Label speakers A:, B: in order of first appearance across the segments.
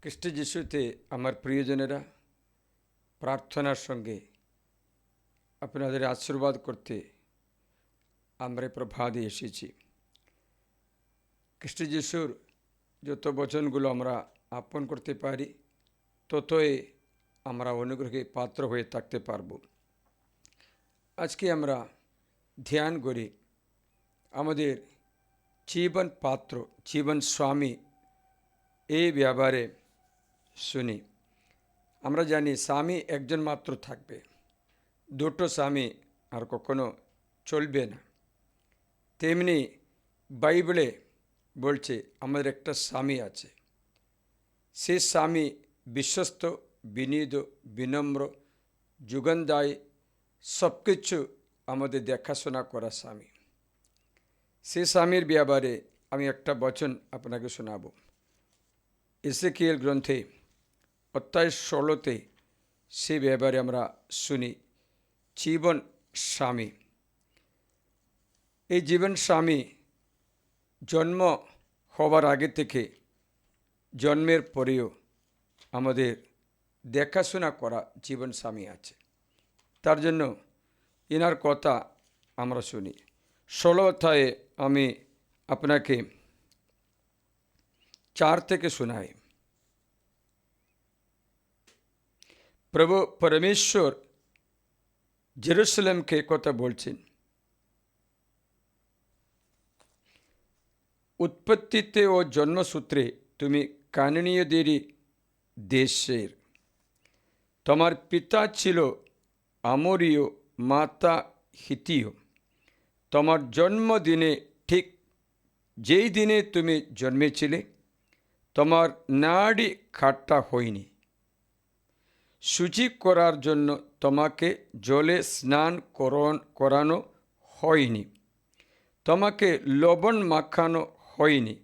A: খ্রিস্ট যিশুতে আমার প্রিয়জনেরা, প্রার্থনার সঙ্গে আপনাদের আশীর্বাদ করতে আমরা প্রভাতে এসেছি। খ্রিস্ট যিশুর যত বচনগুলো আমরা আপন করতে পারি, ততই আমরা অনুগ্রহে পাত্র হয়ে থাকতে পারব। আজকে আমরা ধ্যান করি আমাদের জীবন পাত্র, জীবন স্বামী এই ব্যাপারে শুনি। আমরা জানি স্বামী একজন মাত্র থাকবে, দুটো স্বামী আর কখনো চলবে না। তেমনি বাইবেলে বলছে আমাদের একটা স্বামী আছে। সে স্বামী বিশ্বস্ত, বিনীত, বিনম্র, যুগানদায়ী, সব কিছু আমাদের দেখাশোনা করা স্বামী। সে স্বামীর ব্যাপারে আমি একটা বচন আপনাকে শোনাব। এসেকিয়েল গ্রন্থে অধ্যায় 16-তে সে ব্যাপারে আমরা শুনি জীবন স্বামী। এই জীবন স্বামী জন্ম হবার আগে থেকে জন্মের পরেও আমাদের দেখাশোনা করা জীবন স্বামী আছে। তার জন্য এনার কথা আমরা শুনি। 16 অধ্যায়ে আমি আপনাকে 4 থেকে শোনাই। প্রভু পরমেশ্বর জেরুসালেমকে কথা বলছেন। উৎপত্তিতে ও জন্মসূত্রে তুমি কানানীয়দেরই দেশের। তোমার পিতা ছিল আমোরীয়, মাতা হিতীয়। তোমার জন্মদিনে, ঠিক যেই দিনে তুমি জন্মেছিলে, তোমার নাড়ি খাট্টা হয়নি। শুচি করার জন্য তোমাকে জলে স্নান করানো হয়নি। তোমাকে লবণ মাখানো হয়নি।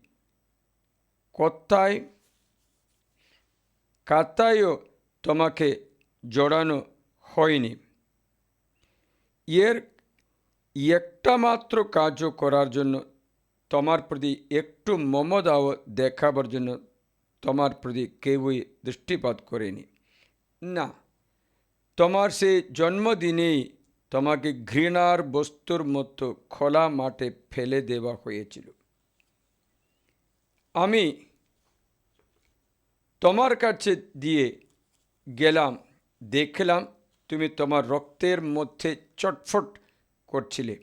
A: কাতায়ও তোমাকে জড়ানো হয়নি। এর একটা মাত্র কাজও করার জন্য, তোমার প্রতি একটু মমতাও দেখাবার জন্য তোমার প্রতি কেউই দৃষ্টিপাত করেনি। না, তোমার সেই জন্মদিনেই তোমাকে ঘৃণার বস্তুর মতো খোলা মাঠে ফেলে দেওয়া হয়েছিল। আমি তোমার কাছে দিয়ে গেলাম, দেখলাম তুমি তোমার রক্তের মধ্যে চটফট করছিলে,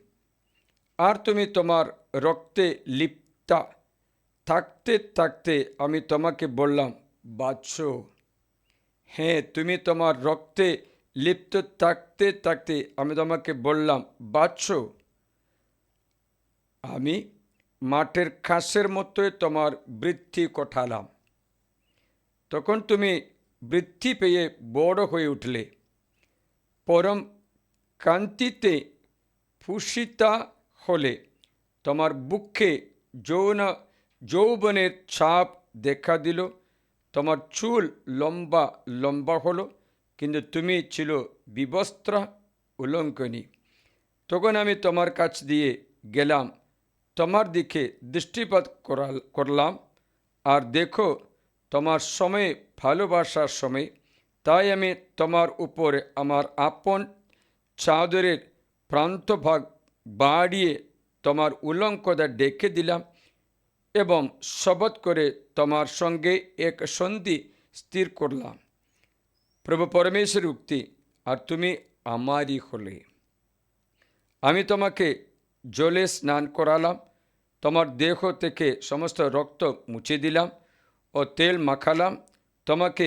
A: আর তুমি তোমার রক্তে লিপ্তা থাকতে থাকতে আমি তোমাকে বললাম, বাঁচো। হ্যাঁ, তুমি তোমার রক্তে লিপ্ত থাকতে থাকতে আমি তোমাকে বললাম, বাঁচো। আমি মাঠের ঘাসের মতোই তোমার বৃদ্ধি ঘটালাম। তখন তুমি বৃদ্ধি পেয়ে বড় হয়ে উঠলে, পরম কান্তিতে ভূষিতা হলে। তোমার বুকে যৌবনের ছাপ দেখা দিল। তোমার চুল লম্বা লম্বা হলো, কিন্তু তুমি ছিল বিবস্ত্রা, উলঙ্কনী। তখন আমি তোমার কাছ দিয়ে গেলাম, তোমার দিকে দৃষ্টিপাত করলাম, আর দেখো তোমার সময় ভালোবাসার সময়। তাই আমি তোমার উপরে আমার আপন চাদরের প্রান্তভাগ বাড়িয়ে তোমার উলঙ্কতা ডেকে দিলাম, এবং শপথ করে তোমার সঙ্গে এক সন্ধি স্থির করলাম। প্রভু পরমেশ্বর উক্তি, আর তুমি আমারই হলে। আমি তোমাকে জলে স্নান করালাম, তোমার দেহ থেকে সমস্ত রক্ত মুছে দিলাম ও তেল মাখালাম। তোমাকে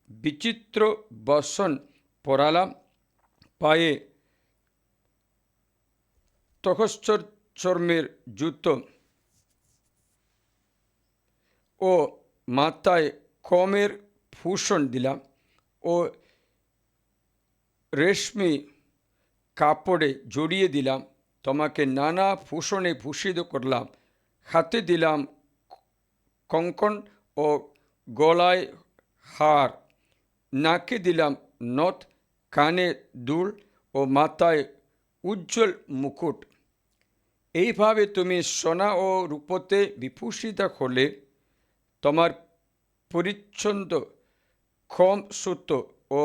A: বিচিত্র বসন পরালাম, পায়ে তখশ্চর চর্মের জুতো ও মাথায় কমের ভূষণ দিলাম ও রেশমি কাপড়ে জড়িয়ে দিলাম। তোমাকে নানা ভূষণে ভূষিত করলাম। হাতে দিলাম কঙ্কণ ও গলায় হার, নাকে দিলাম নথ, কানে দুল ও মাথায় উজ্জ্বল মুকুট। এইভাবে তুমি সোনা ও রূপতে বিভূষিত হলে। তোমার পরিচ্ছন্ন খম সুতো ও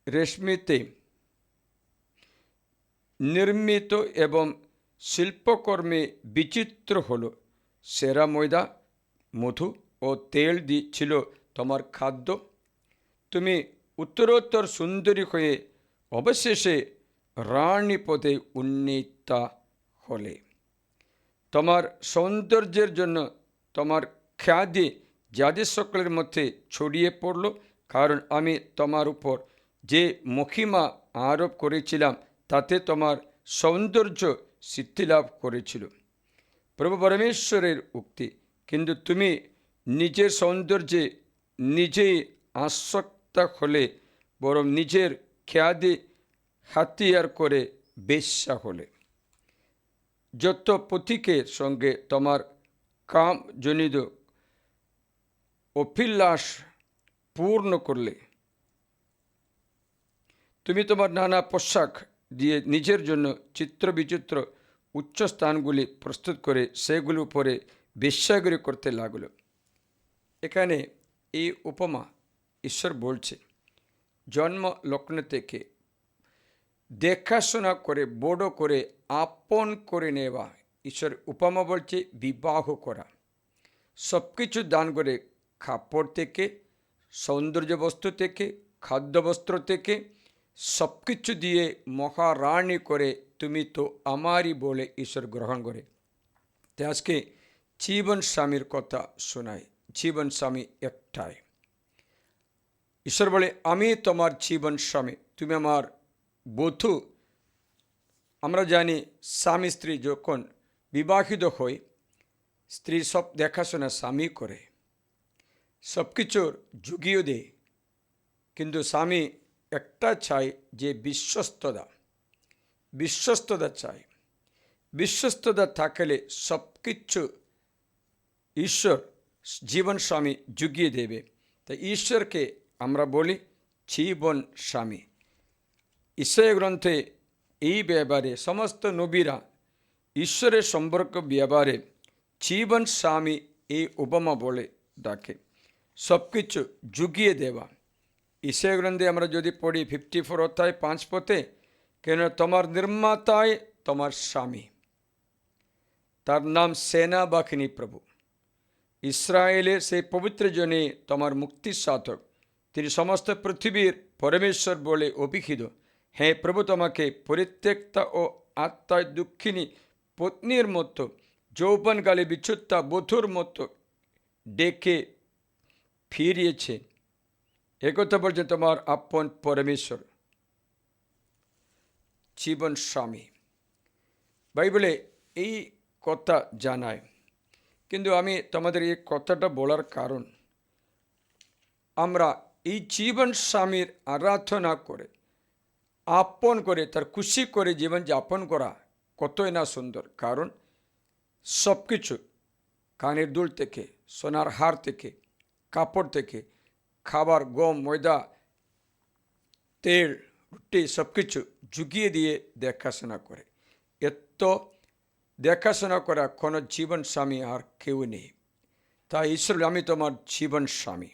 A: রেশমিতে নির্মিত এবং শিল্পকর্মে বিচিত্র হলো। সেরা ময়দা, মধু ও তেল ছিল তোমার খাদ্য। তুমি উত্তরোত্তর সুন্দরী হয়ে অবশেষে রানী পদে উন্নীতা হলে। তোমার সৌন্দর্যের জন্য তোমার খ্যাতি যাদের সকলের মধ্যে ছড়িয়ে পড়ল, কারণ আমি তোমার উপর যে মহিমা আরোপ করেছিলাম তাতে তোমার সৌন্দর্য সিদ্ধিলাভ করেছিল। প্রভু পরমেশ্বরের উক্তি। কিন্তু তুমি নিজের সৌন্দর্যে নিজেই আসক্ত হলে, বরং নিজের খ্যাতি হাতিয়ার করে বেশ্যা হলে। যত পথিকের সঙ্গে তোমার কামজনিত অভিলাষ পূর্ণ করলে। তুমি তোমার নানা পোশাক দিয়ে নিজের জন্য চিত্র বিচিত্র উচ্চ স্থানগুলি প্রস্তুত করে সেগুলির উপরে বেশ্যাগিরি করতে লাগলো। এখানে এই উপমা ঈশ্বর বলছে, জন্ম লগ্ন থেকে দেখাশোনা করে বড় করে আপন করে নেওয়া। ঈশ্বর উপমা বলছে বিবাহ করা। সব কিছু দান করে, কাপড় থেকে, সৌন্দর্য বস্তু থেকে, খাদ্যবস্ত্র থেকে সব কিছু দিয়ে মহারানী করে তুমি তো আমারই বলে ঈশ্বর গ্রহণ করে। তাই আজকে জীবন স্বামীর কথা শোনায়। জীবন স্বামী একটাই। ঈশ্বর বলে, আমি তোমার জীবন স্বামী, তুমি আমার বধূ। আমরা জানি স্বামী স্ত্রী যখন বিবাহিত হয়, স্ত্রী সব দেখাশোনা স্বামী করে, সব কিছুর যুগিয়ে দেয়। কিন্তু স্বামী একটা চাই, যে বিশ্বস্ততা চাই। বিশ্বস্ততা থাকলে সব কিছু ঈশ্বর জীবন স্বামী যুগিয়ে দেবে। তাই ঈশ্বরকে আমরা বলি জীবন স্বামী। ঈশ্বরের গ্রন্থে এই ব্যাপারে সমস্ত নবীরা ঈশ্বরের সম্পর্ক ব্যাপারে জীবন স্বামী এই উপমা বলে ডাকে। সব কিছু যুগিয়ে দেওয়া। ঈশ্বরের গ্রন্থে আমরা যদি পড়ি 54 অধ্যায় 5 পদে, কেন তোমার নির্মাতায় তোমার স্বামী, তার নাম সেনা বাহিনী প্রভু, ইসরায়েলের সেই পবিত্র জনে তোমার মুক্তির সাধক, তিনি সমস্ত পৃথিবীর পরমেশ্বর বলে অভিহিত। হ্যাঁ প্রভু, তোমাকে পরিত্যক্তা ও আত্মায় দুঃখিনী পত্নীর মতো, যৌবনকালে বিচ্ছুত্তা বধূর মতো ডেকে ফিরিয়েছে। একথা বলছে তোমার আপন পরমেশ্বর। জীবন স্বামী বাইবেলে এই কথা জানায়। কিন্তু আমি তোমাদের এই কথাটা বলার কারণ, আমরা এই জীবন স্বামীর আরাধনা করে আপন করে তার খুশি করে জীবন যাপন করা কতই না সুন্দর। কারণ সব কিছু, কানের দুল থেকে, সোনার হার থেকে, কাপড় থেকে, খাবার, গম, ময়দা, তেল, রুটি সব কিছু জুগিয়ে দিয়ে দেখাশোনা করে। এত দেখাশোনা করা কোনো জীবন স্বামী আর কেউ নেই। তাই ঈশ্বর, আমি তোমার জীবন স্বামী।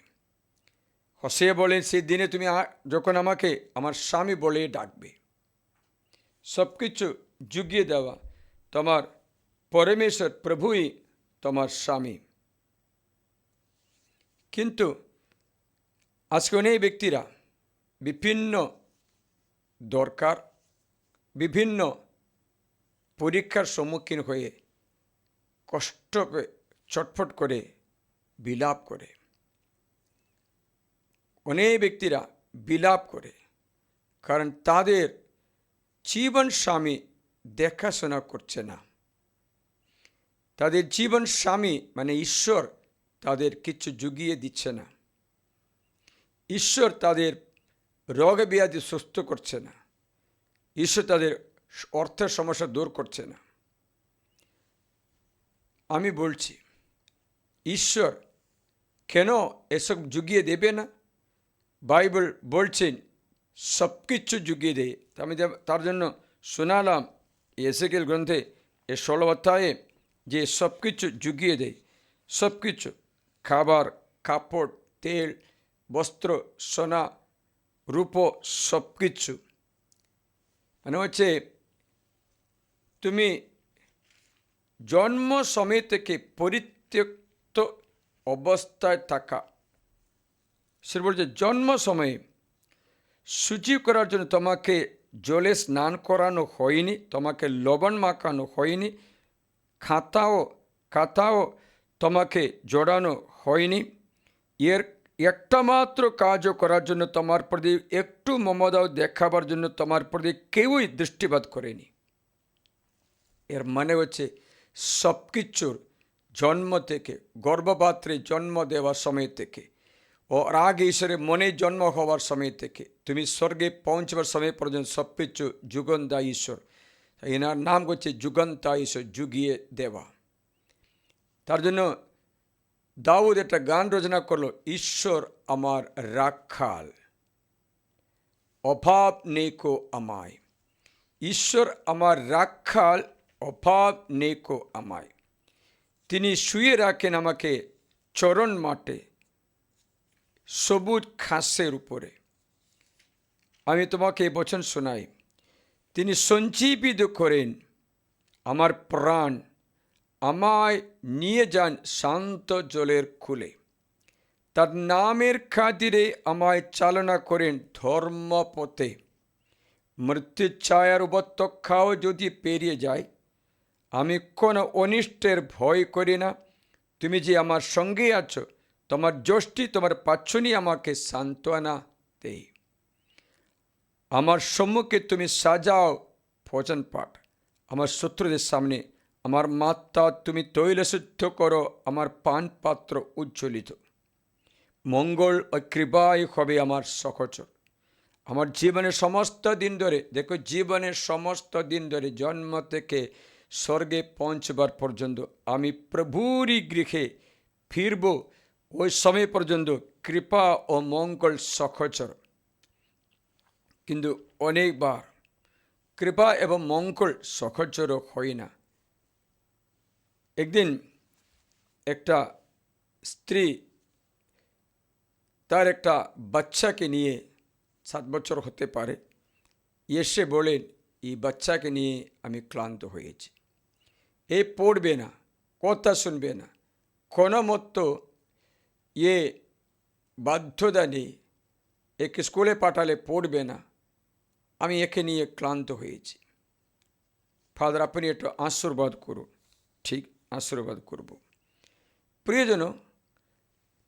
A: হোসেয়া বলেন, সেই দিনে তুমি যখন আমাকে আমার স্বামী বলে ডাকবে। সব কিছু জুগিয়ে দেওয়া, তোমার পরমেশ্বর প্রভুই তোমার স্বামী। কিন্তু আজকে অনেক ব্যক্তিরা বিভিন্ন দরকার, বিভিন্ন পরীক্ষার সম্মুখীন হয়ে কষ্ট ছটফট করে বিলাপ করে। অনেক ব্যক্তিরা বিলাপ করে, কারণ তাদের জীবন স্বামী দেখাশোনা করছে না। তাদের জীবন স্বামী মানে ঈশ্বর তাদের কিছু জুগিয়ে দিচ্ছে না। ঈশ্বর তাদের রোগ ব্যাধি সুস্থ করছে না। ঈশ্বর তাদের অর্থের সমস্যা দূর করছে না। আমি বলছি, ঈশ্বর কেন এসব জুগিয়ে দেবে না? বাইবেল বলছেন সব কিছু জুগিয়ে দেয়। আমি তার জন্য শোনালাম এসেকেল গ্রন্থে 16 অধ্যায়ে যে সব কিছু জুগিয়ে দেয়। সব কিছু, খাবার, কাপড়, তেল, বস্ত্র, সোনা, রূপ, সব কিছু। মানে হচ্ছে তুমি জন্ম সময় থেকে পরিত্যক্ত অবস্থায় থাকা। সে বলছে জন্ম সময়ে শুচি করার জন্য তোমাকে জলে স্নান করানো হয়নি, তোমাকে লবণ মাখানো হয়নি, কাঁথাও তোমাকে জড়ানো হয়নি। এর একটা মাত্র কাজও করার জন্য তোমার প্রতি একটু মমতাও দেখাবার জন্য তোমার প্রতি কেউই দৃষ্টিপাত করেনি। এর মানে হচ্ছে সব কিছুর জন্ম থেকে, গর্ভপাত্রে জন্ম দেওয়ার সময় থেকে, ওর আগে ঈশ্বরের মনে জন্ম হওয়ার সময় থেকে তুমি স্বর্গে পৌঁছবার সময় পর্যন্ত সব কিছু যুগন্তা ঈশ্বর। এনার নাম হচ্ছে যুগন্তা ঈশ্বর, যুগিয়ে দেওয়া। তার জন্য দাউদ একটা গান রচনা করলো, ঈশ্বর আমার রাখাল, অভাব নেই কো আমায়। ঈশ্বর আমার রাখাল, অভাব নেই কো আমায়। তিনি শুয়ে রাখেন আমাকে চরণ মাঠে, সবুজ ঘাসের উপরে। আমি তোমাকে এই বচন শোনাই, তিনি সঞ্জীবিত করেন আমার প্রাণ, আমায় নিয়ে যান শান্ত জলের কূলে। তার নামের খাতিরে আমায় চালনা করেন ধর্মপথে। মৃত্যুর ছায়ার উপত্যকাও যদি পেরিয়ে যায়, আমি কোনো অনিষ্টের ভয় করি না। তুমি যে আমার সঙ্গে আছো, তোমার যষ্টি, তোমার পাচ্ছনি আমাকে সান্ত্বনা দেয়। আমার সম্মুখে তুমি সাজাও ভোজন পাঠ, আমার শত্রুদের সামনে আমার মাথা তুমি তৈলশুদ্ধ করো, আমার পান পাত্র উজ্জ্বলিত। মঙ্গল ও কৃপাই হবে আমার সহচর আমার জীবনের সমস্ত দিন ধরে। দেখো, জীবনের সমস্ত দিন ধরে জন্ম থেকে স্বর্গে পৌঁছবার পর্যন্ত আমি প্রভুরই গৃহে ফিরব। ওই সময় পর্যন্ত কৃপা ও মঙ্গল সহচর। কিন্তু অনেকবার কৃপা এবং মঙ্গল সহচরও হয় না। একদিন একটা স্ত্রী তার একটা বাচ্চাকে নিয়ে, 7 বছর হতে পারে, এসে বলেন, এই বাচ্চাকে নিয়ে আমি ক্লান্ত হয়েছি। এ পড়বে না, কথা শুনবে না, কোনো মতো বাধ্যতা নেই, একে স্কুলে পাঠালে পড়বে না, আমি একে নিয়ে ক্লান্ত হয়েছি। ফাদার, আপনি একটু আশীর্বাদ করুন। ঠিক, আশীর্বাদ করব।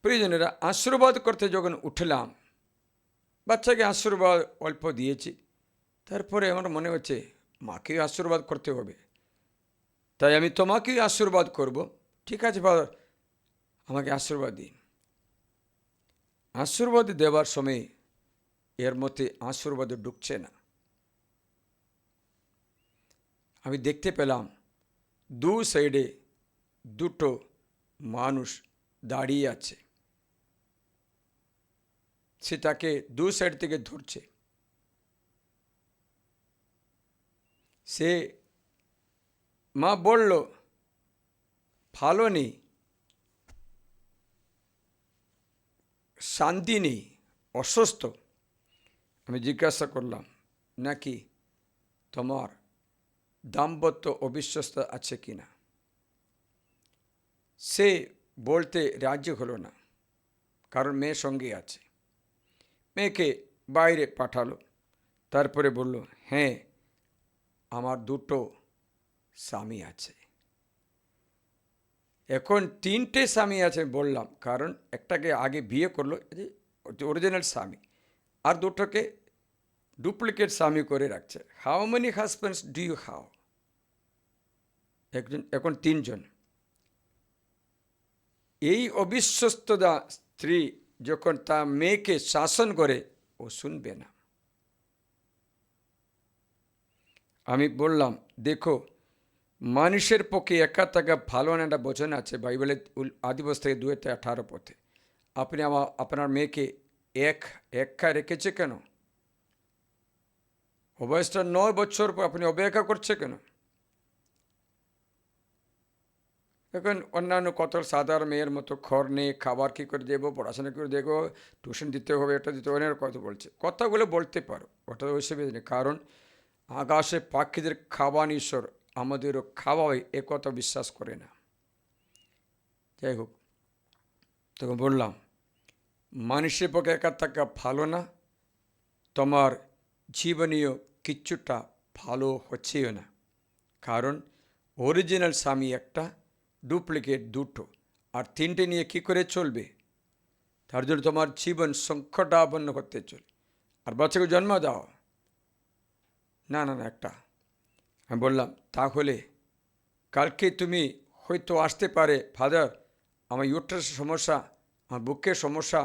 A: প্রিয়জনেরা, আশীর্বাদ করতে যখন উঠলাম, বাচ্চাকে আশীর্বাদ অল্প দিয়েছি। তারপরে আমার মনে হচ্ছে মাকেও আশীর্বাদ করতে হবে, তাই আমি তোমাকেই আশীর্বাদ করব। ঠিক আছে ফাদার, আমাকে আশীর্বাদ দিন। আশীর্বাদ দেওয়ার সময় এর মধ্যে আশীর্বাদ ঢুকছে না। আমি দেখতে পেলাম দু সাইডে দুটো মানুষ দাঁড়িয়ে আছে। সে তাকে দু সাইড থেকে ধরছে। সে মা বলল, ভালো নেই, শান্তি নেই, অসুস্থ। আমি জিজ্ঞাসা করলাম, নাকি তোমার দাম্পত্য অবিশ্বস্ত আছে কি না? সে বলতে রাজি হলো না, কারণ মেয়ের সঙ্গে আছে। মেয়েকে বাইরে পাঠালো। তারপরে বলল, হ্যাঁ, আমার দুটো স্বামী আছে। এখন 3টে স্বামী আছে বললাম, কারণ একটাকে আগে বিয়ে করলো, অরিজিনাল স্বামী, আর দুটোকে ডুপ্লিকেট স্বামী করে রাখছে। How many husbands do you have? এখন 3জন। এই অবিশ্বস্ততা স্ত্রী যখন তার মেয়েকে শাসন করে, ও শুনবে না। আমি বললাম, দেখো, মানুষের পক্ষে একা থাকা ভালো না, একটা বচন আছে বাইবেলের আদিবাস থেকে 2:18 পথে। আপনি আপনার মেয়েকে একা রেখেছে কেন? বয়সটা 9 বছর পর আপনি অপেক্ষা করছে কেন? এখন অন্যান্য কত সাধারণ মেয়ের মতো খড় নেই, খাবার কী করে দেবো, পড়াশোনা করে দেবো, টিউশন দিতে হবে, এটা দিতে হবে, অনেক কথা বলছে। কথাগুলো বলতে পারো, ওটা অসুবিধা নেই। কারণ আকাশে পাখিদের খাওয়ান ঈশ্বর, আমাদেরও খাওয়াই, এ কথা বিশ্বাস করে না। যাই হোক, তোকে বললাম মানুষের পক্ষে একা থাকা ভালো না, তোমার জীবনীয় কিচ্ছুটা ভালো হচ্ছেও না। কারণ অরিজিনাল স্বামী একটা, ডুপ্লিকেট দুটো, আর তিনটে নিয়ে কি করে চলবে? তার জন্য তোমার জীবন সংকটাপন্ন করতে চল। আর বাচ্চাকে জন্ম দাও, না না না একটা। আমি বললাম তাহলে কালকে তুমি হয়তো আসতে পারে, ফাদার আমার ইউট্রাসের সমস্যা, আমার বুকের সমস্যা,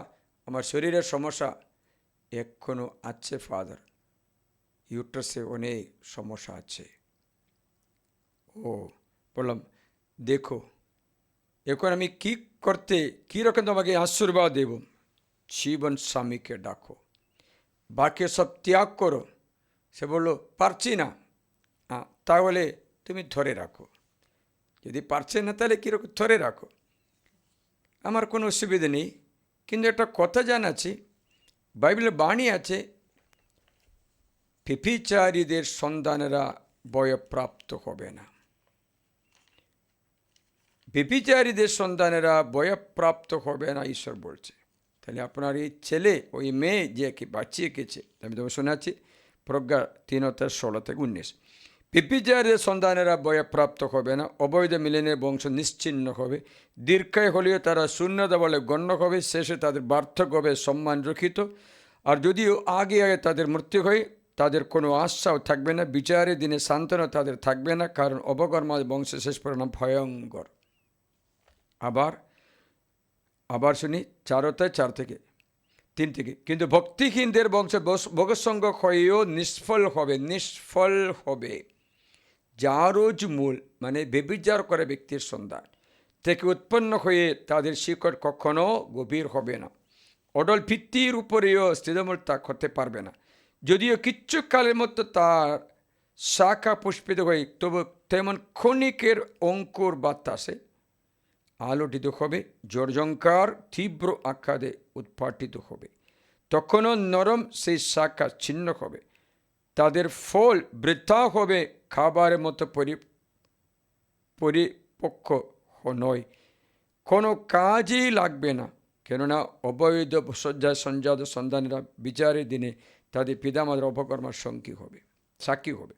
A: আমার শরীরের সমস্যা। এখনও আছে ফাদার, ইউট্রাসে অনেক সমস্যা আছে। ও, বললাম দেখো এখন আমি কি করতে, কীরকম তোমাকে আশীর্বাদ দেব? জীবন স্বামীকে ডাকো, বাকি সব ত্যাগ করো। সে বললো পারছি না। তাহলে তুমি ধরে রাখো, যদি পারছে না তাহলে কীরকম ধরে রাখো, আমার কোনো অসুবিধা নেই। কিন্তু একটা কথা জানাচ্ছি, বাইবেলের বাণী আছে, ব্যভিচারীদের সন্তানেরা বয়প্রাপ্ত হবে না। ব্যভিচারীদের সন্তানেরা বয়প্রাপ্ত হবে না, ঈশ্বর বলছে। তাহলে আপনার এই ছেলে, ওই মেয়ে যে বাঁচিয়ে গেছে, আমি তোমাকে শোনাচ্ছি প্রজ্ঞা 3:16-19। ব্যভিচারীদের সন্তানেরা বয়প্রাপ্ত হবে না, অবৈধ মিলনের বংশ নিশ্চিহ্ন হবে, দীর্ঘায় হলেও তারা শূন্যতা বলে গণ্য হবে, শেষে তাদের বার্ধক্য হবে সম্মান রক্ষিত। আর যদিও আগে আগে তাদের মৃত্যু হয়, তাদের কোনো আশাও থাকবে না, বিচারের দিনে সান্ত্বনা তাদের থাকবে না, কারণ অবকর্মা বংশের শেষ পরিণাম ভয়ঙ্কর। আবার শুনি 4:4-3 থেকে। কিন্তু ভক্তিহীনদের বংশ ভোগসঙ্গ হয়েও নিষ্ফল হবে। যারজ মূল মানে ব্যভিচার করে ব্যক্তির সন্তান থেকে উৎপন্ন হয়ে তাদের শিকড় কখনো গভীর হবে না, অডল ভিত্তির উপরেও স্থিরমূল তা হতে পারবে না। যদিও কিচ্ছুকালের মতো তার শাখা পুষ্পিত হয়ে, তবু তেমন ক্ষণিকের অঙ্কুর বাতাসে আলোটিত হবে, জর্জঙ্কার তীব্র আকারে উৎপাটিত হবে। তখনও নরম সেই শাখা ছিন্ন হবে, তাদের ফল বৃথা হবে, খাবারের মতো পরিপক্ক নয়, কোনো কাজেই লাগবে না। কেননা অবৈধ সজ্জায় সঞ্জাত সন্তানেরা বিচারের দিনে তাদের পিতামাতার অপকর্মার সাক্ষী হবে।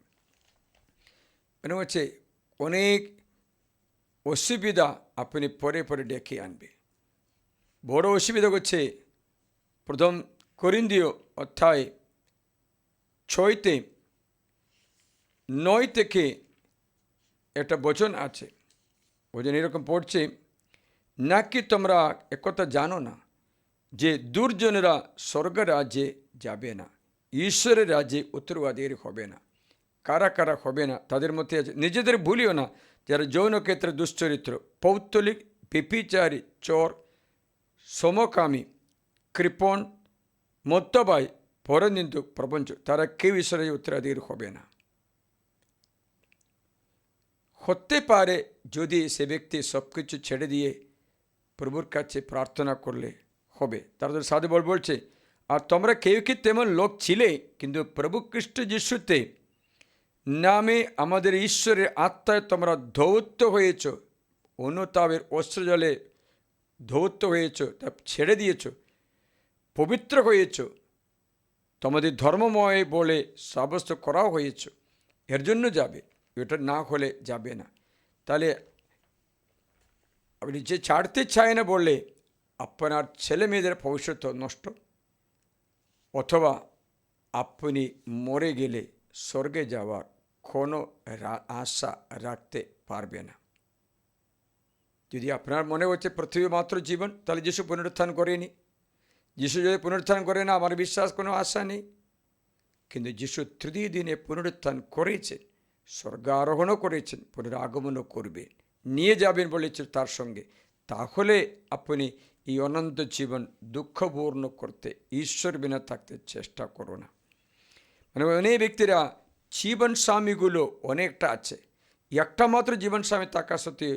A: মানে হচ্ছে অনেক অসুবিধা আপনি পরে পরে ডেকে আনবে। বড় অসুবিধা হচ্ছে 1 করিন্থীয় 6:9 থেকে একটা বচন আছে, বচন এরকম পড়ছে, নাকি তোমরা একথা জানো না যে দুর্জনেরা স্বর্গ রাজ্যে যাবে না, ঈশ্বরের রাজ্যে উত্তরাধিকারী হবে না। কারা কারা হবে না তাদের মধ্যে আছে, নিজেদের ভুলিও না যারা যৌন ক্ষেত্রে দুশ্চরিত্র, পৌত্তলিক, ব্যভিচারী, চোর, সমকামী, কৃপণ, মদ্যপায়ী, পরনিন্দুক, প্রপঞ্চ, তারা কেউ ঈশ্বরের উত্তরাধিকারী হবে না। হতে পারে যদি সে ব্যক্তি সব কিছু ছেড়ে দিয়ে প্রভুর কাছে প্রার্থনা করলে হবে। তারা সাধু বলছে, আর তোমরা কেউ কি তেমন লোক ছিলে, কিন্তু প্রভু খ্রিস্ট যিশুতে নামে আমাদের ঈশ্বরের আত্মায় তোমরা ধৌত হয়েছ, অনুতাপের অস্ত্র জলে ধৌত হয়েছ, তা ছেড়ে দিয়েছ, পবিত্র হয়েছ, তোমাদের ধর্মময় বলে সাব্যস্ত করাও হয়েছ, এর জন্য যাবে, এটা না হলে যাবে না। তাহলে আপনি যে ছাড়তে চায় না বললে আপনার ছেলে মেয়েদের ভবিষ্যৎ নষ্ট, অথবা আপনি মরে গেলে স্বর্গে যাওয়ার কোনো আশা রাখতে পারবে না। যদি আপনার মনে হচ্ছে পৃথিবী মাত্র জীবন, তাহলে যিশু পুনরুত্থান করেনি। যিশু যদি পুনরুত্থান করে না, আমার বিশ্বাস কোনো আশা নেই। কিন্তু যিশু 3 দিনে পুনরুত্থান করেছেন, স্বর্গারোহণও করেছেন, পুনরাগমনও করবেন, নিয়ে যাবেন বলেছেন তার সঙ্গে। তাহলে আপনি এই অনন্ত জীবন দুঃখপূর্ণ করতে ঈশ্বর বিনা থাকতে চেষ্টা করো না। মানে অনেক ব্যক্তিরা জীবন স্বামীগুলো অনেকটা আছে, একটা মাত্র জীবন স্বামী থাকা সত্ত্বে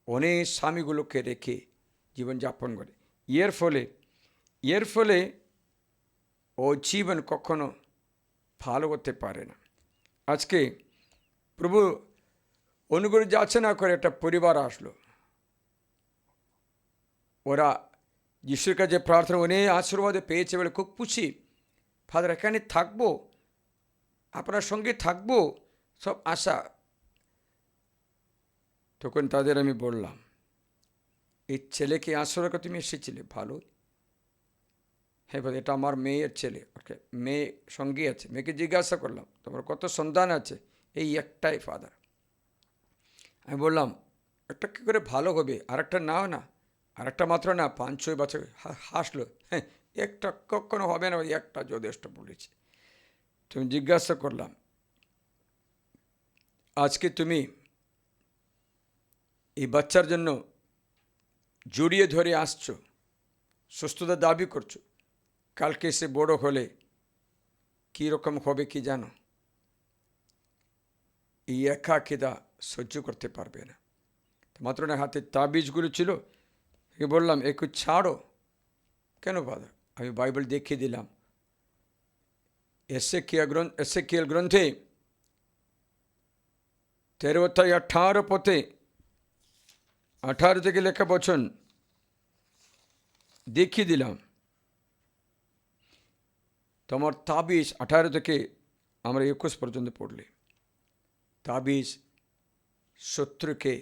A: অনেক স্বামীগুলোকে রেখে জীবনযাপন করে। এর ফলে ও জীবন কখনো ভালো হতে পারে না। আজকে প্রভু অনুগ্রহ যাচনা করে একটা পরিবার আসলো, ওরা যিশুর কাছে প্রার্থনা অনেক আশীর্বাদে পেয়েছে বলে খুব খুশি। ফাদার, এখানে থাকবো, আপনার সঙ্গে থাকবো, সব আশা। তখন তাদের আমি বললাম, এই ছেলেকে আশ্রয় করে তুমি এসেছিলে, ভালো। হ্যাঁ বলে, এটা আমার মেয়ের ছেলে, ওকে মেয়ে সঙ্গে আছে। মেয়েকে জিজ্ঞাসা করলাম, তোমার কত সন্তান আছে? এই একটাই ফাদার। আমি বললাম, একটা কী করে ভালো হবে, আরেকটা নাও না। আরেকটা মাত্র না, 5-6 বছর। হাসলো, হ্যাঁ একটা কখনো হবে না, একটা যথেষ্ট বলেছে। তুমি জিজ্ঞাসা করলাম, আজকে তুমি এই বাচ্চার জন্য জড়িয়ে ধরে আসছো, সুস্থতা দাবি করছো, কালকে সে বড় হলে কী রকম হবে কি জানো? এই একাকিতা সহ্য করতে পারবে না। মাত্র না, হাতে তাবিজগুলো ছিল, বললাম একটু ছাড়ো। কেন ফাদার? আমি বাইবেল দেখিয়ে দিলাম। এসেকিয়েল গ্রন্থে 13-18 পথে 18 থেকে লেখা বচন দেখিয়ে দিলাম। তোমার তাবিজ 18 থেকে আমরা 21 পর্যন্ত পড়লে, তাবিজ শত্রুকে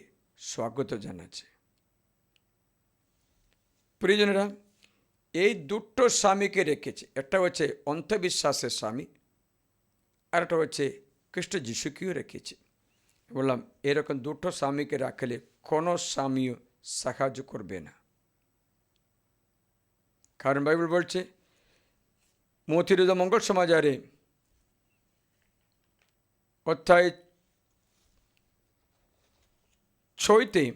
A: স্বাগত জানাচ্ছে। প্রিয়জনেরা, এই দুটো স্বামীকে রেখেছে। একটা হচ্ছে অন্ধবিশ্বাসের স্বামী, আর একটা হচ্ছে খ্রিস্ট যিশুকেও রেখেছে। বললাম, এরকম দুটো স্বামীকে রাখলে কোনো স্বামীও সাহায্য করবে না। কারণ বাইবেল বলছে মথিরুদ মঙ্গল সমাচারে অধ্যায় 6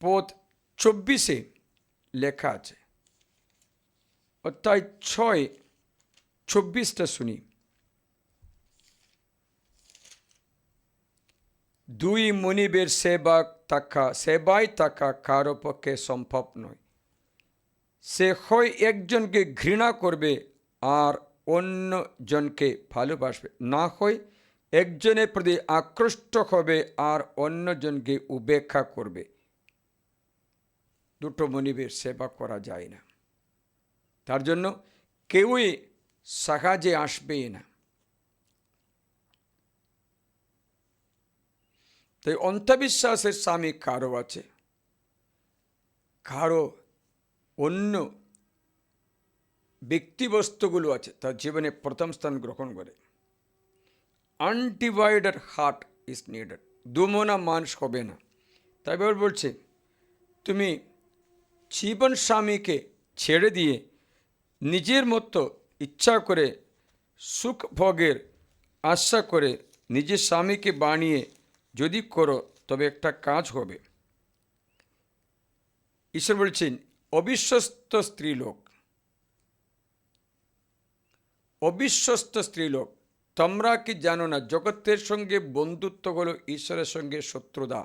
A: পদ 24 লেখা আছে। অধ্যায় 6:24 শুনি। 2 মনিবের সেবায় থাকা কারো পক্ষে সম্ভব নয়। সে হয় একজনকে ঘৃণা করবে আর অন্যজনকে ভালোবাসবে, না হয় একজনের প্রতি আকৃষ্ট হবে আর অন্যজনকে উপেক্ষা করবে। দুটো মনিবের সেবা করা যায় না, তার জন্য কেউই সাহায্যে আসবেই না। তাই অন্ধবিশ্বাসের স্বামী কারো আছে, কারো অন্য ব্যক্তিবস্তুগুলো আছে, তার জীবনে প্রথম স্থান গ্রহণ করে। Undivided heart is needed. দুমনা মানুষ হবে না। তাই বলছে, তুমি জীবন স্বামীকে ছেড়ে দিয়ে নিজের মতো ইচ্ছা করে সুখ ভোগের আশা করে নিজের স্বামীকে বানিয়ে যদি করো, তবে একটা কাজ হবে। ঈশ্বর বলছেন, অবিশ্বস্ত স্ত্রীলোক, তোমরা কি জানো না জগতের সঙ্গে বন্ধুত্ব হলো ঈশ্বরের সঙ্গে শত্রুতা?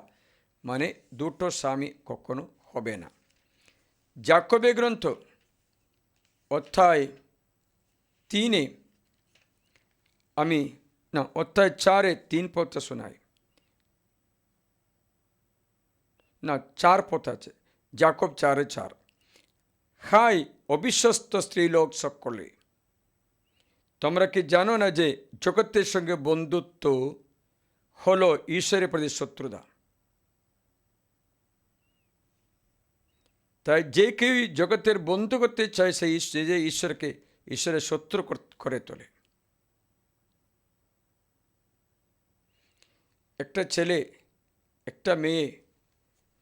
A: মানে দুটো স্বামী কখনো হবে না। যাকোবের গ্রন্থ অধ্যায় 4:3 পথ শোনাই। 4 পথ আছে, যাকোব 4:4। হাই অবিশ্বস্ত স্ত্রীলোক সকলে, তোমরা কি জানো না যে জগতের সঙ্গে বন্ধুত্ব হলো ঈশ্বরের প্রতি শত্রুতা? তাই যে কেউ জগতের বন্ধু করতে চায়, সেই যে ঈশ্বরের শত্রু করে তোলে। একটা ছেলে একটা মেয়ে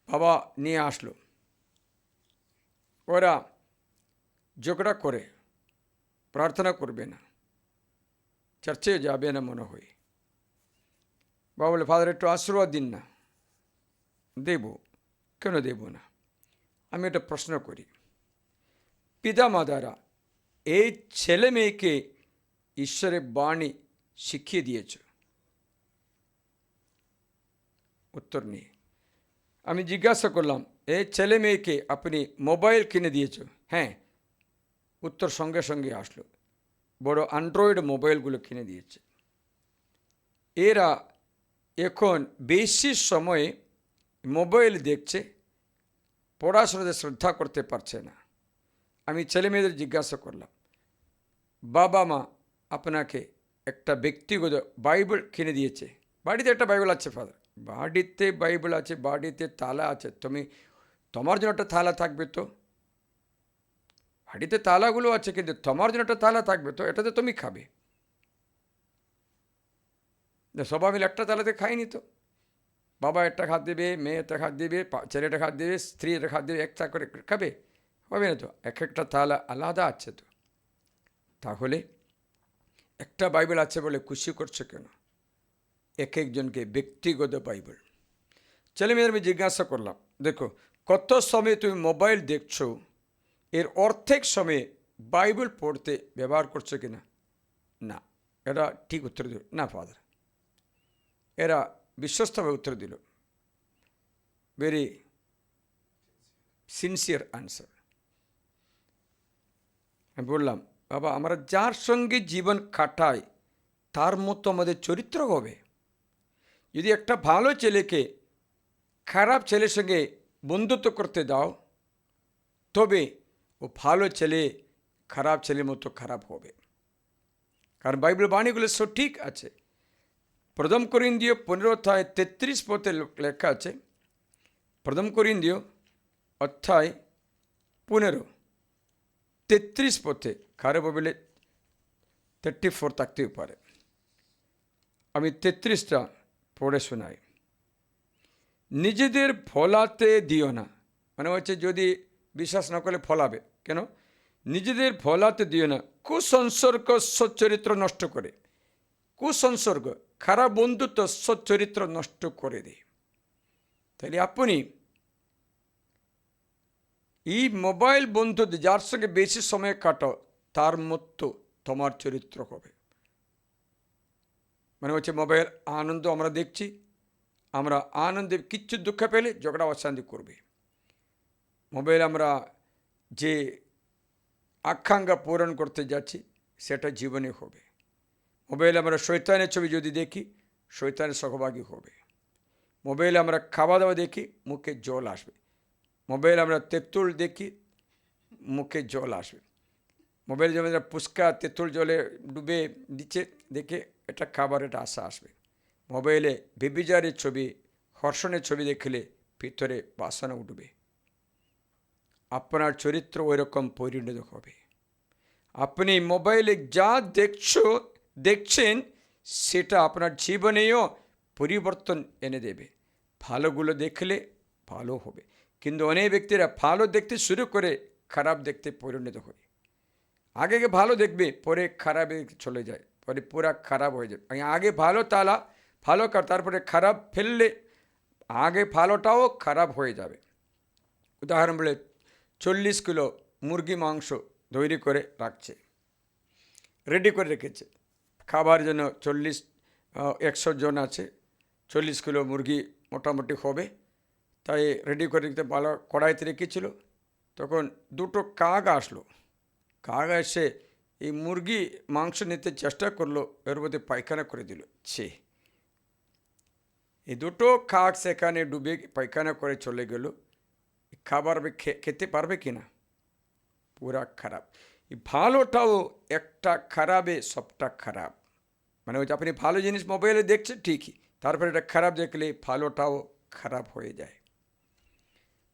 A: বাবা নিয়ে আসলো, ওরা ঝগড়া করে, প্রার্থনা করবে না, চার্চে যাবে না মনে হয়। বাবা বলে, ফাদার একটু আশীর্বাদ দিন না। দেব, কেন দেব না? আমি একটা প্রশ্ন করি, পিতা মাতারা এই ছেলে মেয়েকে ঈশ্বরের বাণী শিখিয়ে দিয়েছ? উত্তর নেই। আমি জিজ্ঞাসা করলাম, এই ছেলে মেয়েকে আপনি মোবাইল কিনে দিয়েছো? হ্যাঁ, উত্তর সঙ্গে সঙ্গে আসলো, বড় অ্যান্ড্রয়েড মোবাইলগুলো কিনে দিয়েছে। এরা এখন বেশি সময়ে মোবাইল দেখছে, পড়াশোনাতে শ্রদ্ধা করতে পারছে না। আমি ছেলে মেয়েদের জিজ্ঞাসা করলাম, বাবা মা আপনাকে একটা ব্যক্তিগত বাইবেল কিনে দিয়েছে, বাড়িতে একটা বাইবেল আছে ফাদার, বাড়িতে বাইবেল আছে, বাড়িতে তালা আছে, তোমার জন্য একটা তালা থাকবে তো? বাড়িতে তালাগুলো আছে, কিন্তু তোমার জন্য একটা তালা থাকবে তো? এটাতে তুমি খাবে, সবাই মিলে একটা তালাতে খাইনি তো। বাবা একটা খাত দেবে, মেয়ে একটা খাত দেবে, ছেলেটা খাত দেবে, স্ত্রী একটা খাত দেবে, একটা করে খাবে, হবে না তো? এক একটা তালা আলাদা আছে তো। তাহলে একটা বাইবেল আছে বলে খুশি করছো কেন? এক একজনকে ব্যক্তিগত বাইবেল। ছেলে মেয়েদের আমি জিজ্ঞাসা করলাম, দেখো কত সময় তুমি মোবাইল দেখছো, এর অর্ধেক সময়ে বাইবেল পড়তে ব্যবহার করছো কিনা? না। এরা ঠিক উত্তর দিল, না ফাদার। এরা বিশ্বস্তভাবে উত্তর দিল, ভেরি সিনসিয়ার আনসার। আমি বললাম, বাবা আমরা যার সঙ্গে জীবন কাটাই তার মতো আমাদের চরিত্র হবে। যদি একটা ভালো ছেলেকে খারাপ ছেলের সঙ্গে বন্ধুত্ব করতে দাও, তবে ও ভালো ছেলে খারাপ ছেলের মতো খারাপ হবে। কারণ বাইবেল বাণীগুলো সঠিক আছে। প্রথম করিন্থীয় 15:33 লেখা আছে, প্রথম করিন্থীয় 15:33, খারাপ বলে 34 থাকতেও পারে। আমি 33টা পড়ে শোনাই। নিজেদের ফলাতে দিও না, মানে হচ্ছে যদি বিশ্বাস না করলে ফলাবে কেন? নিজেদের ফলাতে দিও না, কুসংসর্গ সচ্চরিত্র নষ্ট করে। কুসংসর্গ, খারাপ বন্ধুত্ব সচ্চরিত্র নষ্ট করে দেয়। তাহলে আপনি এই মোবাইল বন্ধুদের যার সঙ্গে বেশি সময় কাটাও, তার মতো তোমার চরিত্র হবে। মানে হচ্ছে মোবাইল আনন্দ আমরা দেখছি, আমরা আনন্দে কিচ্ছু দুঃখ পেলে ঝগড়া অশান্তি করবে। মোবাইল আমরা যে আকাঙ্ক্ষা পূরণ করতে যাচ্ছি সেটা জীবনে হবে। মোবাইল আমরা শয়তানের ছবি যদি দেখি, শয়তানের সহভাগী হবে। মোবাইল আমরা খাওয়া দাওয়া দেখি, মুখে জল আসবে। মোবাইল আমরা তেঁতুল দেখি, মুখে জল আসবে। মোবাইল যেমন পুস্কা তেঁতুল জলে ডুবে দিচ্ছে দেখে এটা খাবার, এটা আশা আসবে। মোবাইলে বেবিচারের ছবি, হর্ষণের ছবি দেখলে ভিতরে বাসনা উঠবে। আপনার চরিত্র ওই রকম পরিণত হবে। আপনি মোবাইলে যা দেখছেন সেটা আপনার জীবনেও পরিবর্তন এনে দেবে। ভালোগুলো দেখলে ভালো হবে, কিন্তু অনেক ব্যক্তিরা ভালো দেখতে শুরু করে খারাপ দেখতে পরিণত হয়। আগে ভালো দেখবে, পরে খারাপে চলে যায়, পরে পুরা খারাপ হয়ে যায়। আগে ভালো তালা ভালো, তারপরে খারাপ ফেললে আগে ভালোটাও খারাপ হয়ে যাবে। উদাহরণ বলে 40 কিলো মুরগি মাংস তৈরি করে রাখছে, রেডি করে রেখেছে খাবার জন্য। 100 জন আছে, 40 কিলো মুরগি মোটামুটি হবে, তাই রেডি করে রেখে ভালো কড়াইতে রেখেছিল। তখন দুটো কাক আসলো। কাক এসে এই মুরগি মাংস নিতে চেষ্টা করলো, এর মধ্যে পায়খানা করে দিল। এই দুটো কাক সেখানে ডুবে পায়খানা করে চলে গেল। খাবার খেতে পারবে কি না? পুরা খারাপ। ভালোটাও একটা খারাপে সবটা খারাপ। মানে ওই যে আপনি ভালো জিনিস মোবাইলে দেখছেন ঠিকই, তারপরে এটা খারাপ দেখলে ভালোটাও খারাপ হয়ে যায়।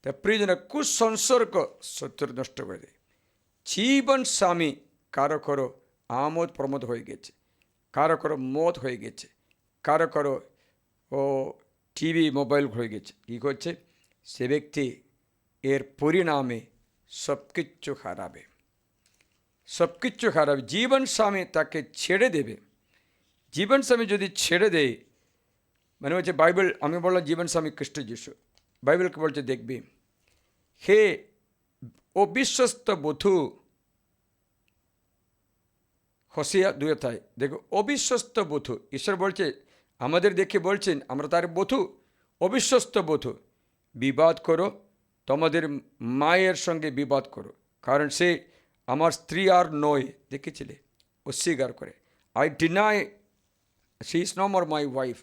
A: তা প্রিয়জন, কুসংসর্গ শত্রু নষ্ট করে দেয়। জীবন স্বামী কারো কারো আমোদ প্রমোদ হয়ে গেছে, কারো কারো মদ হয়ে গেছে, কারো কারো টিভি মোবাইল হয়ে গেছে। কী করছে সে ব্যক্তি? এর পরিণামে সব কিচ্ছু খারাপে, সব কিচ্ছু খারাপ। জীবন স্বামী তাকে ছেড়ে দেবে। জীবন স্বামী যদি ছেড়ে দেয়, মানে হচ্ছে বাইবেল, আমি বললাম জীবন স্বামী খ্রিস্ট যিশু। বাইবেলকে বলছে দেখবি, হে অবিশ্বস্ত বধূ, হোসিয়া 2 দেখো, অবিশ্বস্ত বধূ। ঈশ্বর বলছে আমাদের দেখে বলছেন আমরা তার বধূ, অবিশ্বস্ত বধূ। বিবাদ করো, তোমাদের মায়ের সঙ্গে বিবাদ করো, কারণ সে আমার স্ত্রী আর নয়। দেখেছিলে, অস্বীকার করে, I deny she is no more my wife.